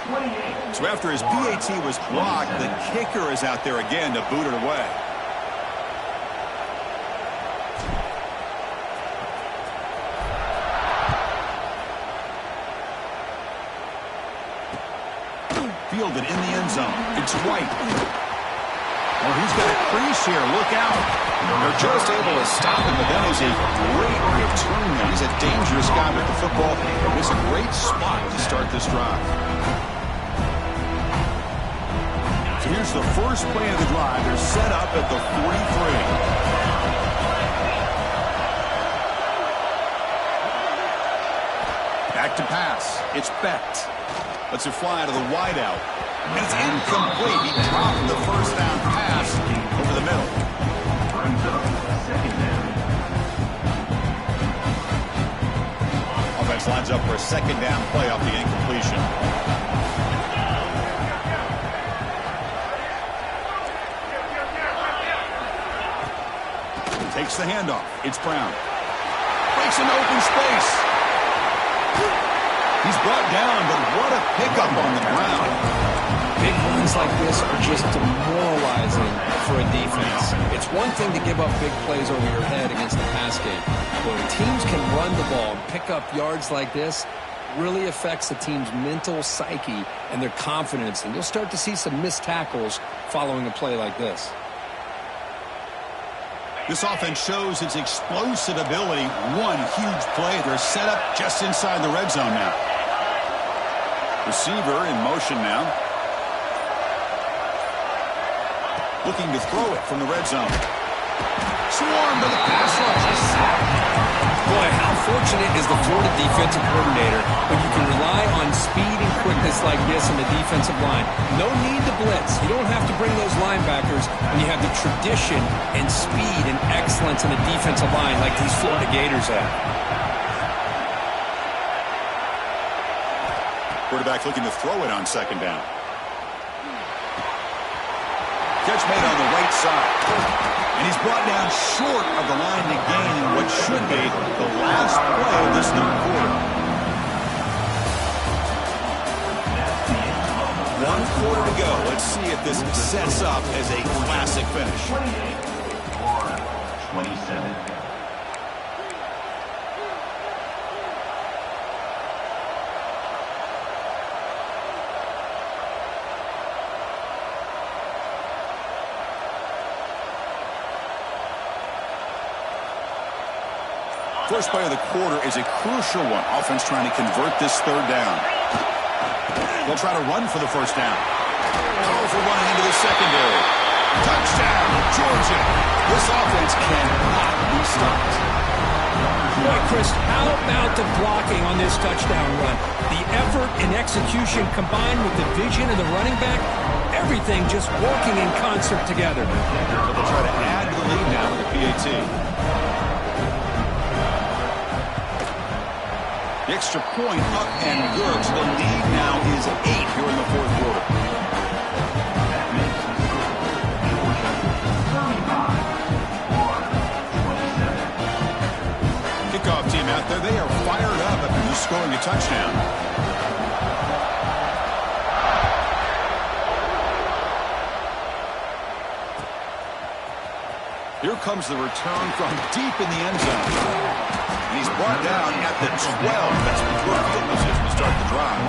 C: 28.
A: So after his PAT was blocked, the kicker is out there again to boot it away. Fielded in the end zone. It's White. Oh, he's got a crease here. Look out. They're just able to stop him, but that is a great return there. He's a dangerous guy with the football. It's a great spot to start this drive. So here's the first play of the drive. They're set up at the 43. Back to pass. It's Becht. Lets it fly out of the wideout. And it's incomplete. He dropped the first down pass over the middle.
C: Brings up second down.
A: Offense lines up for a second down play off the incompletion. Takes the handoff. It's Brown. Breaks an open space. He's brought down, but what a pickup on the ground.
B: Big runs like this are just demoralizing for a defense. It's one thing to give up big plays over your head against the pass game. But when teams can run the ball and pick up yards like this, really affects the team's mental psyche and their confidence. And you'll start to see some missed tackles following a play like this.
A: This offense shows its explosive ability. One huge play. They're set up just inside the red zone now. Receiver in motion now. Looking to throw it from the red zone. Swarmed to the pass rush. A sack.
B: Boy, how fortunate is the Florida defensive coordinator when you can rely on speed and quickness like this in the defensive line. No need to blitz. You don't have to bring those linebackers when you have the tradition and speed and excellence in the defensive line like these Florida Gators have.
A: Quarterback looking to throw it on second down. Catch made on the right side. And he's brought down short of the line to gain in what should be the last play of this third quarter. 1 quarter to go. Let's see if this sets up as a classic finish.
C: 27.
A: First play of the quarter is a crucial one. Offense trying to convert this third down. They'll try to run for the first down. Powerful running into the secondary. Touchdown, Georgia. This offense cannot be stopped.
B: Boy, Chris, how about the blocking on this touchdown run? The effort and execution combined with the vision of the running back, everything just working in concert together.
A: So they'll try to add to the lead now with the PAT. The extra point up and good. So the lead now is 8 here in the fourth quarter. Kickoff team out there. They are fired up after just scoring a touchdown. Here comes the return from deep in the end zone. And he's brought down at the 12. That's before field position to start the drive.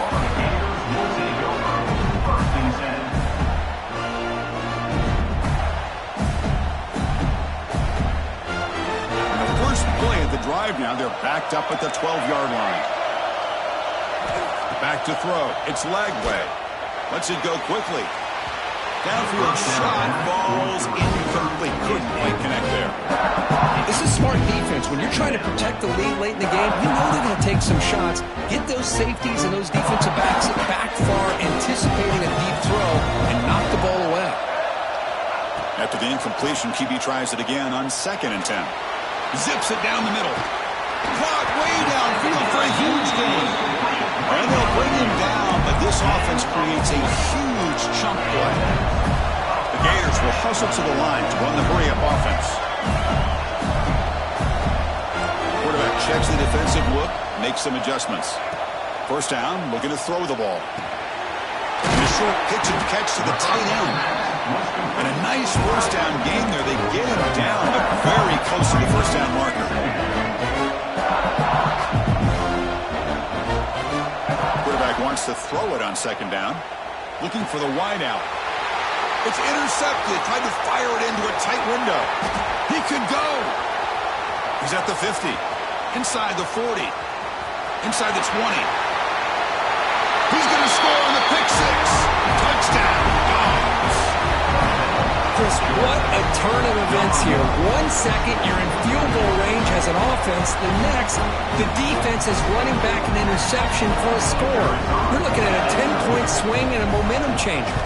A: And the first play of the drive now, they're backed up at the 12-yard line. Back to throw. It's Lagway. Lets it go quickly. Downfield shot falls incomplete. Couldn't quite connect there.
B: This is smart defense. When you're trying to protect the lead late in the game, you know they're going to take some shots. Get those safeties and those defensive backs back far, anticipating a deep throw, and knock the ball away.
A: After the incompletion, QB tries it again on 2nd and 10. Zips it down the middle. Caught way downfield for a huge gain. And they'll bring him down, but this offense creates a huge chunk play. The Gators will hustle to the line to run the hurry-up offense. Quarterback checks the defensive look, makes some adjustments. First down, looking to throw the ball. And a short pitch and catch to the tight end. And a nice first down gain there. They get him down, but very close to the first down marker. Quarterback wants to throw it on 2nd down. Looking for the wide out. It's intercepted. Tried to fire it into a tight window. He could go. He's at the 50. Inside the 40. Inside the 20. He's going to score on the pick six. Touchdown, Dogs.
B: Chris, what a turn of events here. 1 second, you're in field goal range as an offense. The next, the defense is running back an interception for a score. We're looking at a 10-point swing and a momentum changer.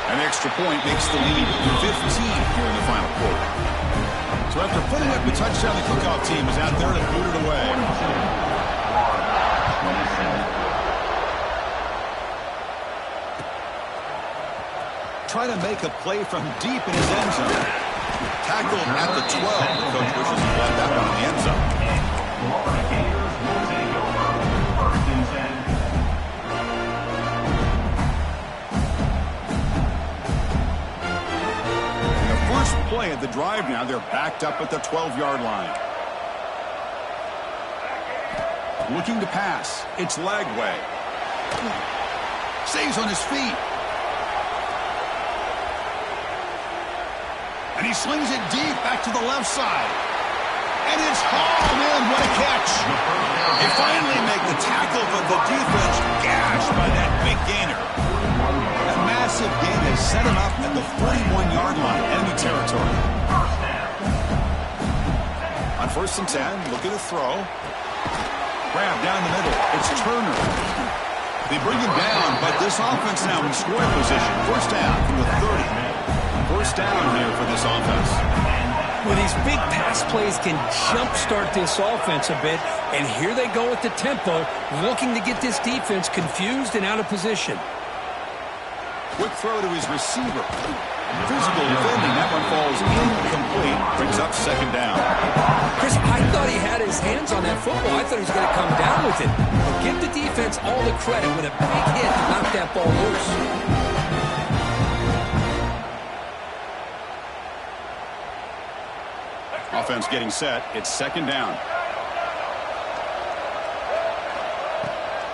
A: An extra point makes the lead 15 here in the final quarter. So after putting up a touchdown, the kickoff team is out there to boot it away. Trying to make a play from deep in his end zone. Tackled at the 12. The coach wishes he left that one in the end zone. The first play of the drive now, they're backed up at the 12-yard line. Looking to pass. It's Lagway. Stays on his feet. And he slings it deep back to the left side. And it's hauled in. What a catch. They finally make the tackle, but the defense gashed by that big gainer. That massive gain has set him up at the 41-yard line, enemy territory. On first and 10, looking to throw. Grab down the middle. It's Turner. They bring him down, but this offense now in scoring position. First down from the 30. First down here for this offense.
B: Well, these big pass plays can jumpstart this offense a bit, and here they go with the tempo, looking to get this defense confused and out of position.
A: Quick throw to his receiver. Physical defending. That one falls incomplete. Brings up second down.
B: Chris, I thought he had his hands on that football. I thought he was going to come down with it. But give the defense all the credit with a big hit to knock that ball loose.
A: Offense getting set. It's second down.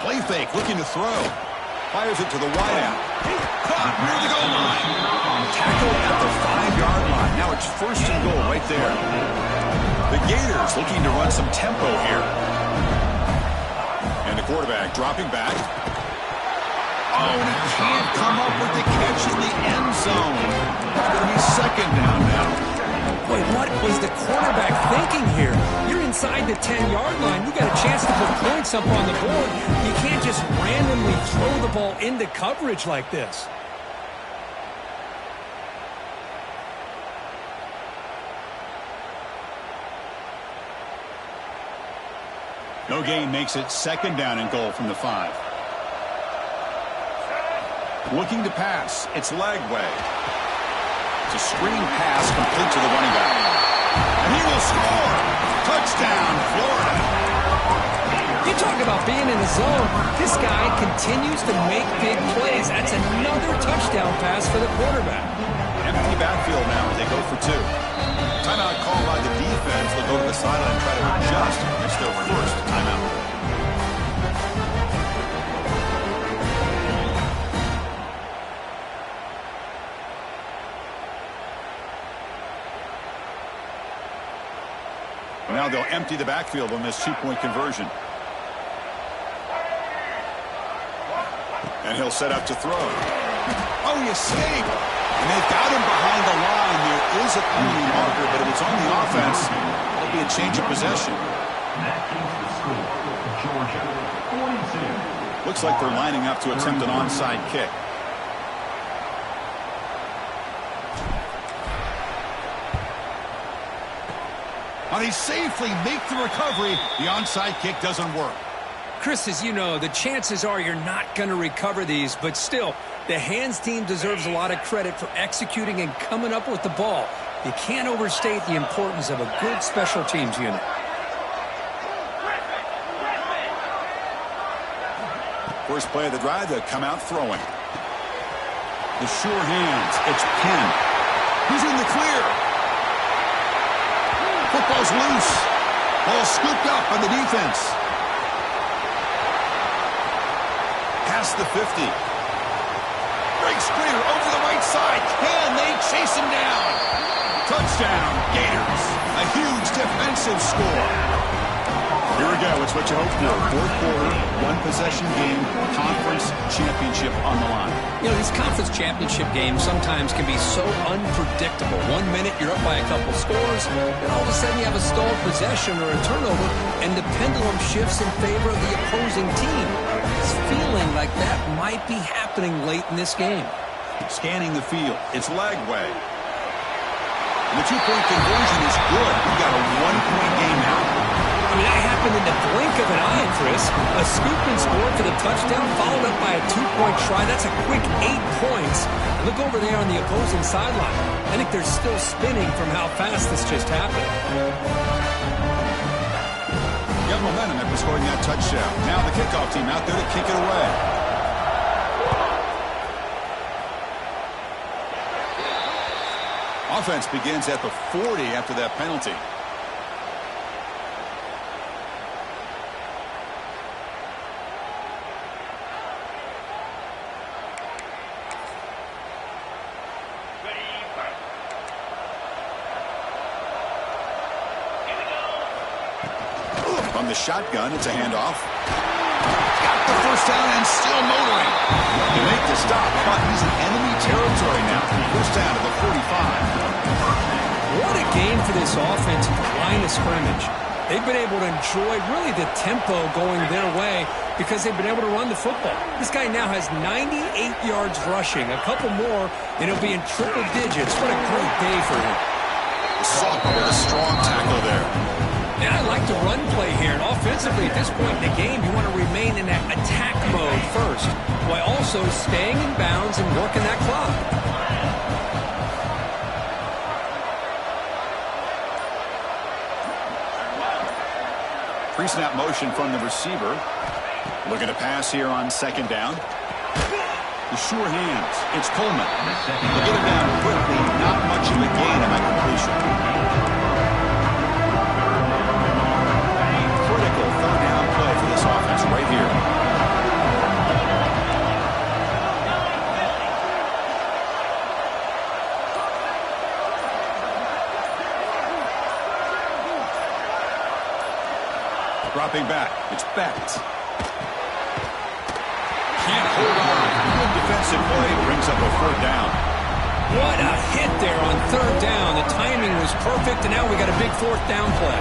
A: Play fake, looking to throw. Fires it to the wideout. Caught near the goal line. Tackled at the 5-yard line. Now it's first and goal right there. The Gators looking to run some tempo here. And the quarterback dropping back. Oh, and he can't come up with the catch in the end zone. It's going to be second down now.
B: Boy, what was the quarterback thinking here? You're inside the 10-yard line. You got a chance to put points up on the board. You can't just randomly throw the ball into coverage like this.
A: No gain makes it second down and goal from the 5. Looking to pass. It's Lagway. It's a screen pass complete to the running back. And he will score. Touchdown, Florida.
B: You talk about being in the zone. This guy continues to make big plays. That's another touchdown pass for the quarterback.
A: Empty backfield now as they go for 2. Timeout called by the defense. They'll go to the sideline and try to adjust. It's their first timeout. Now they'll empty the backfield on this 2-point conversion. And he'll set up to throw. Oh, he escaped. And they've got him behind the line. There is a penalty marker, but if it's on the offense, it'll be a change of possession.
C: That is the score. Georgia, 42.
A: Looks like they're lining up to attempt an onside kick. And they safely make the recovery. The onside kick doesn't work.
B: Chris, as you know, the chances are you're not going to recover these, but still, the hands team deserves a lot of credit for executing and coming up with the ball. You can't overstate the importance of a good special teams unit.
A: First play of the drive, they come out throwing. The sure hands. It's Penn. He's in the clear. Football's loose. Ball scooped up on the defense. Past the 50. Breaks clear over the right side. Can they chase him down? Touchdown, Gators. A huge defensive score. Here we go. It's what you hope for. Fourth quarter, one-possession game, conference championship on the line.
B: You know, these conference championship games sometimes can be so unpredictable. 1 minute you're up by a couple scores, then all of a sudden you have a stalled possession or a turnover, and the pendulum shifts in favor of the opposing team. It's feeling like that might be happening late in this game.
A: Scanning the field. It's Lagway. And the 2-point conversion is good. We've got a 1-point game now.
B: I mean, that happened in the blink of an eye, Chris. A scoop and score for the touchdown, followed up by a 2-point try. That's a quick 8 points. Look over there on the opposing sideline. I think they're still spinning from how fast this just happened.
A: Got momentum after scoring that touchdown. Now the kickoff team out there to kick it away. Offense begins at the 40 after that penalty. From the shotgun, it's a handoff. Got the first down and still motoring. To make the stop, but he's in enemy territory now. First down to the 45.
B: What a game for this offense at the line of scrimmage. They've been able to enjoy really the tempo going their way because they've been able to run the football. This guy now has 98 yards rushing. A couple more, and he'll be in triple digits. What a great day for him.
A: Sophomore with a strong tackle there.
B: And I like the run play here. And offensively, at this point in the game, you want to remain in that attack mode first, while also staying in bounds and working that clock.
A: Pre-snap motion from the receiver. Looking to pass here on second down. The sure hands. It's Coleman. They get him down quickly. Not much of a gain on that completion. Critical third down play for this offense right here. Dropping back. It's Becht. Can't hold on. Good defensive play brings up a third down.
B: What a hit there on third down. The timing was perfect, and now we got a big fourth down play.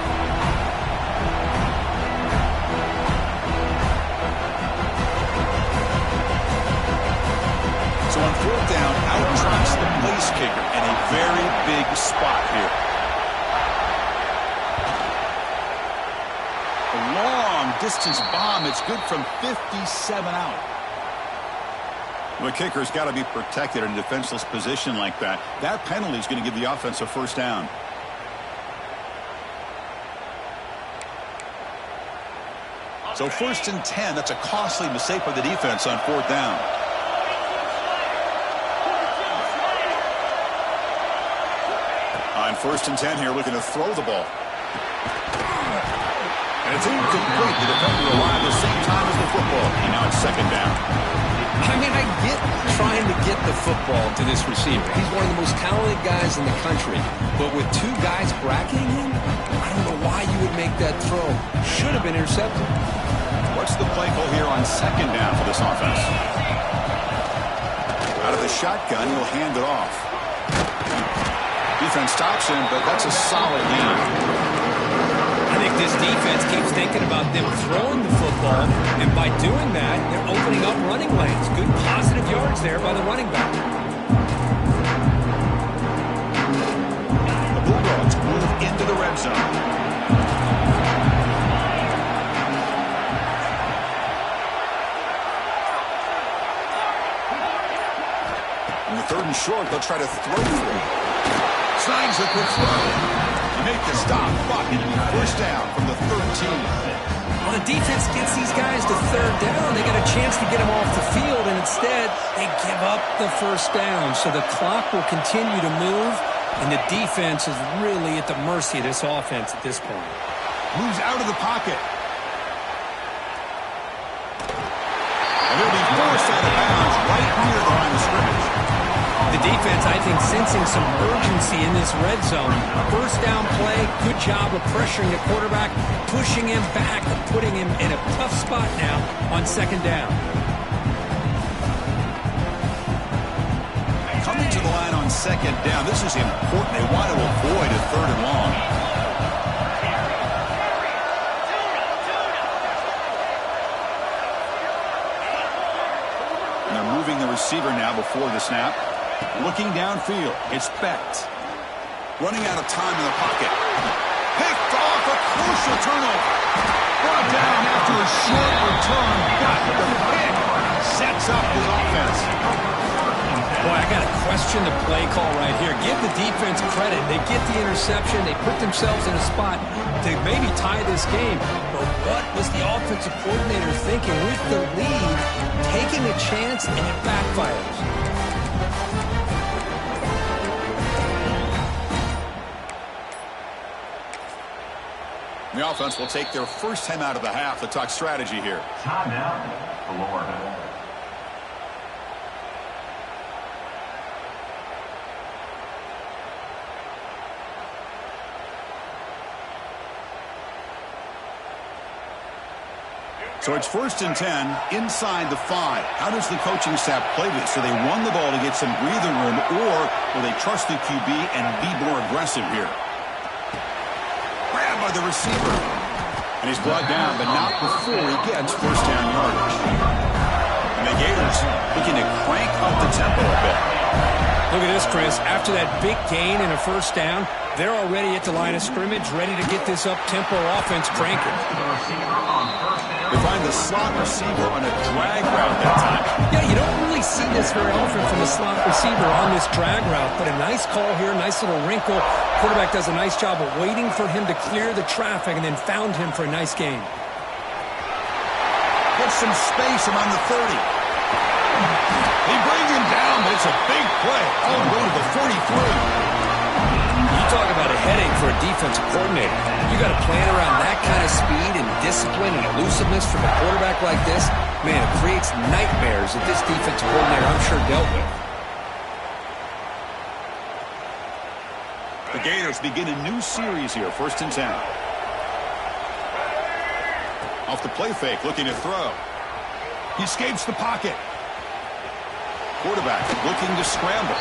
A: So on fourth down, out trots the place kicker in a very big spot here. A long distance bomb. It's good from 57 out. The kicker's got to be protected in a defenseless position like that. That penalty is going to give the offense a first down. So first and 10, that's a costly mistake by the defense on fourth down. On first and 10 here, looking to throw the ball. And it's incomplete. The defender arrived at the same time as the football. And now it's second down.
B: I mean, I get trying to get the football to this receiver. He's one of the most talented guys in the country. But with two guys bracketing him, I don't know why you would make that throw. Should have been intercepted.
A: What's the play call here on second down for this offense? Out of the shotgun, he'll hand it off. Defense stops him, but that's a solid gain.
B: I think this defense keeps thinking about them throwing the football, and by doing that, they're opening up running lanes. Good positive yards there by the running back.
A: The Bulldogs move into the red zone. In the third and short, they'll try to throw for it. Signs a quick throw. Make the stop, but it'll be first down from the 13.
B: Well, the defense gets these guys to third down. They got a chance to get them off the field, and instead they give up the first down. So the clock will continue to move, and the defense is really at the mercy of this offense at this point.
A: Moves out of the pocket. And they'll be forced out of bounds right near the line of scrimmage.
B: The defense, I think, sensing some urgency in this red zone. First down play, good job of pressuring the quarterback, pushing him back, and putting him in a tough spot now on second down.
A: Coming to the line on second down, this is important. They want to avoid a third and long. And they're moving the receiver now before the snap. Looking downfield, it's Becht. Running out of time in the pocket. Picked off, a crucial turnover. Brought down after a short return. Got the pick. Sets up his offense.
B: Boy, I got to question the play call right here. Give the defense credit. They get the interception. They put themselves in a spot to maybe tie this game. But what was the offensive coordinator thinking with the lead? Taking a chance, and it backfires.
A: The offense will take their first time out of the half to talk strategy here.
C: Timeout, Florida.
A: So it's 1st and 10 inside the 5. How does the coaching staff play this? So they run the ball to get some breathing room, or will they trust the QB and be more aggressive here? Grabbed by the receiver. And he's brought down, but not before he gets first down yardage. And the Gators looking to crank up the tempo a bit.
B: Look at this, Chris. After that big gain and a first down, they're already at the line of scrimmage, ready to get this up-tempo offense cranking.
A: They find the slot receiver on a drag route that time.
B: Yeah, you don't really see this very often from the slot receiver on this drag route, but a nice call here, nice little wrinkle. Quarterback does a nice job of waiting for him to clear the traffic and then found him for a nice gain.
A: Gets some space around the 30. They bring him down, but it's a big play all the way to the 43.
B: You talk about a headache for a defensive coordinator. You got to plan around that kind of speed and discipline and elusiveness from a quarterback like this. Man, it creates nightmares that this defensive coordinator, I'm sure, dealt with.
A: The Gators begin a new series here, 1st and 10. Off the play fake, looking to throw. He escapes the pocket. Quarterback looking to scramble.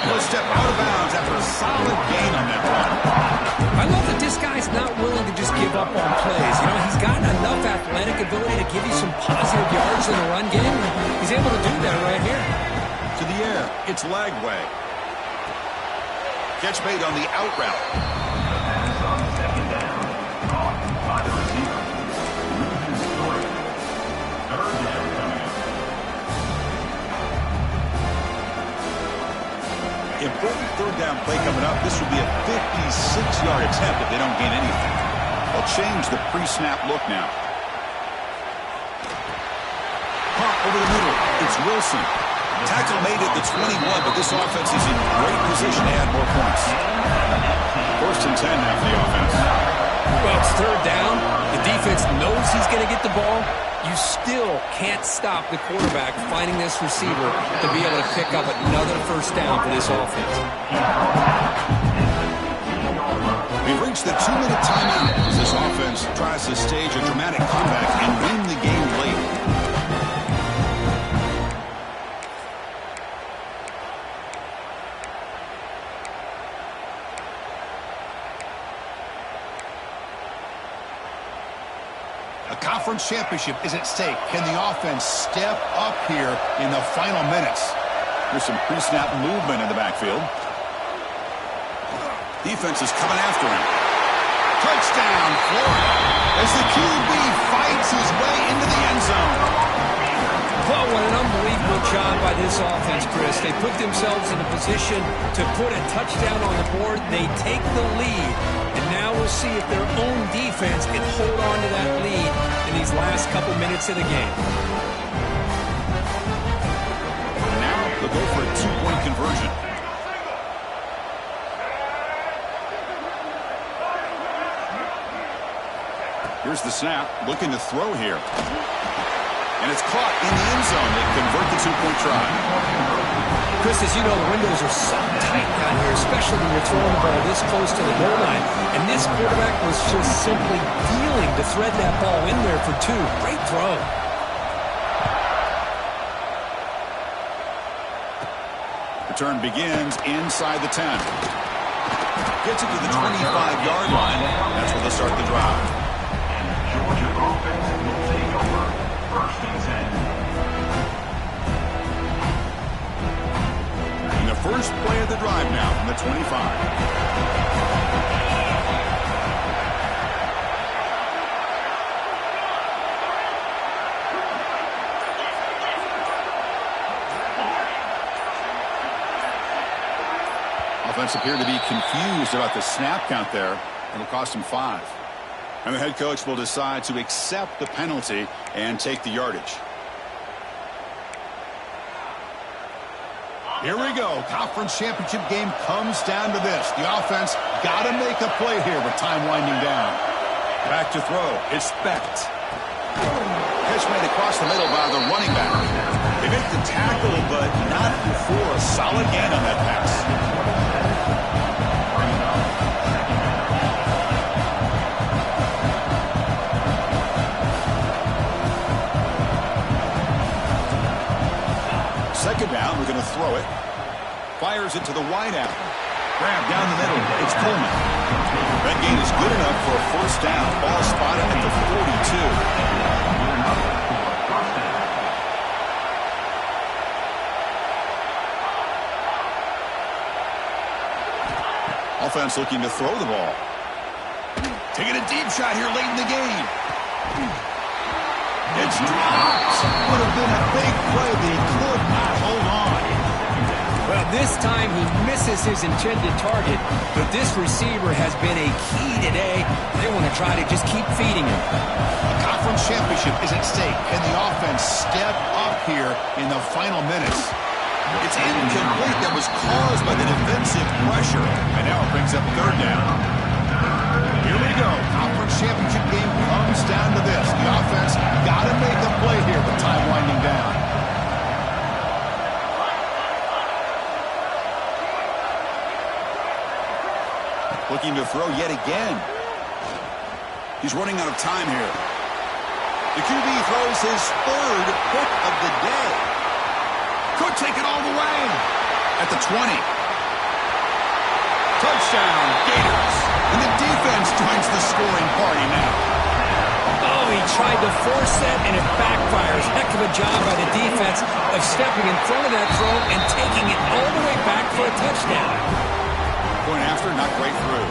A: He'll step out of bounds after a solid gain on that run.
B: I love that this guy's not willing to just give up on plays. You know, he's got enough athletic ability to give you some positive yards in the run game. He's able to do that right here.
A: To the air, it's Lagway. Catch made on the out route.
C: Pass on 2nd down. Caught by the receiver. Loses 3. 3rd down coming up.
A: Important 3rd down play coming up. This will be a 56-yard attempt if they don't gain anything. They'll change the pre-snap look now. Pop over the middle. It's Wilson. Tackle made at the 21, but this offense is in great position to add more points. 1st and 10 now for the offense.
B: Well, it's 3rd down. The defense knows he's going to get the ball. You still can't stop the quarterback finding this receiver to be able to pick up another first down for this offense.
A: We've reached the 2-minute timeout as this offense tries to stage a dramatic comeback and win the game late. A conference championship is at stake. Can the offense step up here in the final minutes? There's some pre-snap movement in the backfield. Defense is coming after him. Touchdown, Florida, as the QB fights his way into the end zone.
B: Well, what an unbelievable job by this offense, Chris. They put themselves in a position to put a touchdown on the board. They take the lead. And now we'll see if their own defense can hold on to that lead in these last couple minutes of the game.
A: And now they'll go for a 2-point conversion. Here's the snap, looking to throw here. And it's caught in the end zone. They convert the 2-point try.
B: Chris, as you know, the windows are so tight down here, especially when you're throwing the ball this close to the goal line. And this quarterback was just simply dealing to thread that ball in there for 2. Great throw.
A: Return begins inside the 10. Gets it to the 25-yard line. That's where they'll start the drive.
C: And the Georgia offense will take over 1st and 10.
A: And the first play of the drive now from the 25. Offense appeared to be confused about the snap count there. It'll cost him 5. And the head coach will decide to accept the penalty and take the yardage. Here we go. Conference championship game comes down to this. The offense got to make a play here with time winding down. Back to throw. It's Specht. Catch made across the middle by the running back. They make the tackle, but not before a solid gain on that pass. it down. We're going to throw it. Fires it to the wideout. Grab down the middle. It's Coleman. That gain is good enough for a first down. Ball spotted at the 42. Offense looking to throw the ball. Taking a deep shot here late in the game. It's dropped. Would have been a big play, but he could not hold on.
B: Well, this time he misses his intended target, but this receiver has been a key today. They want to try to just keep feeding him.
A: A conference championship is at stake. Can the offense step up here in the final minutes? It's incomplete. That was caused by the defensive pressure. And now it brings up third down. Here we go. Conference championship game comes down to this. The offense got to make a play here with time winding down. Looking to throw yet again. He's running out of time here. The QB throws his third pick of the day. Could take it all the way. At the 20. Touchdown, Gators. And the defense joins the scoring party now.
B: Oh, he tried to force that, and it backfires. Heck of a job by the defense of stepping in front of that throw and taking it all the way back for a touchdown.
A: Going after, not great through.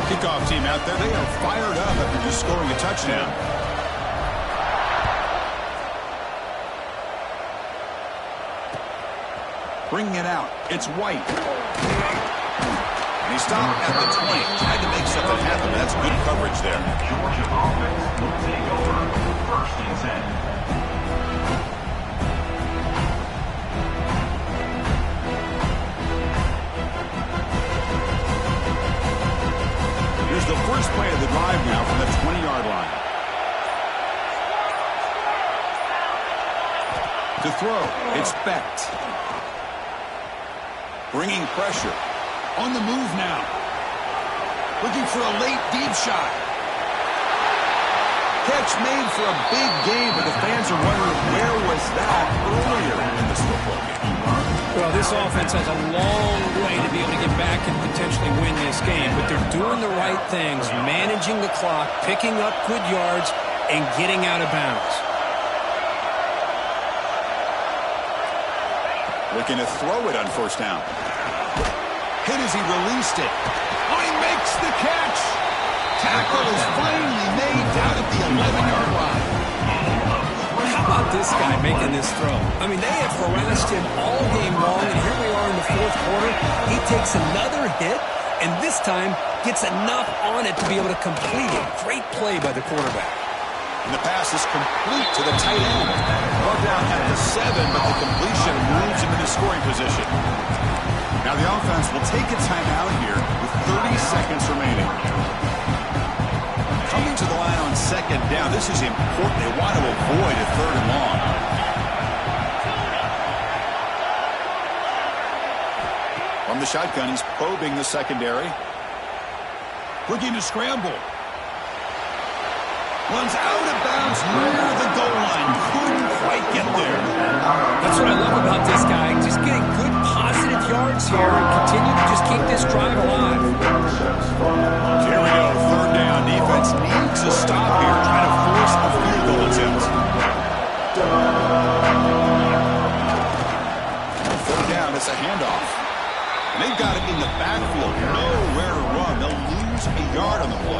A: Kickoff team out there, they are fired up after just scoring a touchdown. Bringing it out, it's White. And he stopped at the 20, tried to make something happen. That's good coverage there.
C: Georgia offense will take over first and 10.
A: Here's the first play of the drive now from the 20-yard line. To throw, it's Becht. Bringing pressure. On the move now. Looking for a late deep shot. Catch made for a big game, but the fans are wondering where was that earlier in this football game.
B: Well, this offense has a long way to be able to get back and potentially win this game, but they're doing the right things, managing the clock, picking up good yards, and getting out of bounds.
A: Looking to throw it on first down. Hit as he released it. Oh, he makes the catch. Tackle is finally made down at the 11-yard line.
B: How about this guy making this throw? I mean, they have harassed him all game long, and here we are in the fourth quarter. He takes another hit, and this time gets enough on it to be able to complete it. Great play by the quarterback.
A: And the pass is complete to the tight end. Brought down at the 7, but the completion moves him into scoring position. Now the offense will take a timeout here with 30 seconds remaining. Coming to the line on second down. This is important. They want to avoid a third and long. From the shotgun, he's probing the secondary. Looking to scramble. Runs out of bounds near the goal line. Couldn't quite get there.
B: That's what I love about this guy. Just getting good positive yards here and continue to just keep this drive alive.
A: Here we go. Third down. Defense needs a stop here. Trying to force a field goal attempt. Third down. It's a handoff. And they've got it in the backfield. Nowhere to run. They'll lose a yard on the play.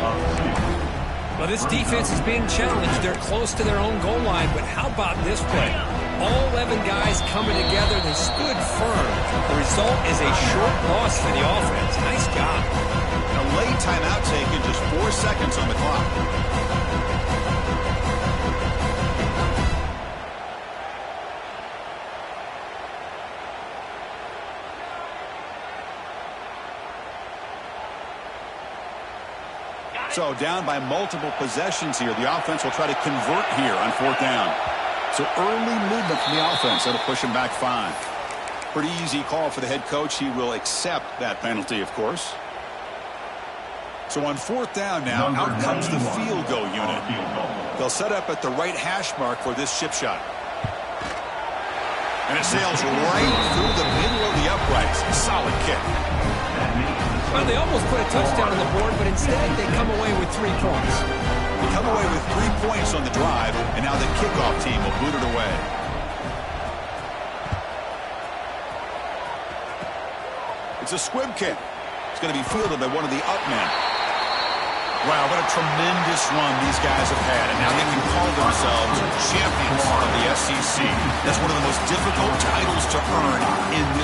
B: Well, this defense is being challenged. They're close to their own goal line, but how about this play? All 11 guys coming together. They stood firm. The result is a short loss for the offense. Nice job.
A: A late timeout taken, just 4 seconds on the clock. So down by multiple possessions here. The offense will try to convert here on fourth down. So early movement from the offense. That'll push him back 5. Pretty easy call for the head coach. He will accept that penalty, of course. So on fourth down now, out comes the field goal unit. They'll set up at the right hash mark for this chip shot. And it sails right through the middle of the uprights. Solid kick.
B: Well, they almost put a touchdown on the board, but instead they come away with 3 points.
A: They come away with 3 points on the drive, and now the kickoff team will boot it away. It's a squib kick. It's going to be fielded by one of the up men. Wow, what a tremendous run these guys have had, and now they can call themselves champions of the SEC. That's one of the most difficult titles to earn in this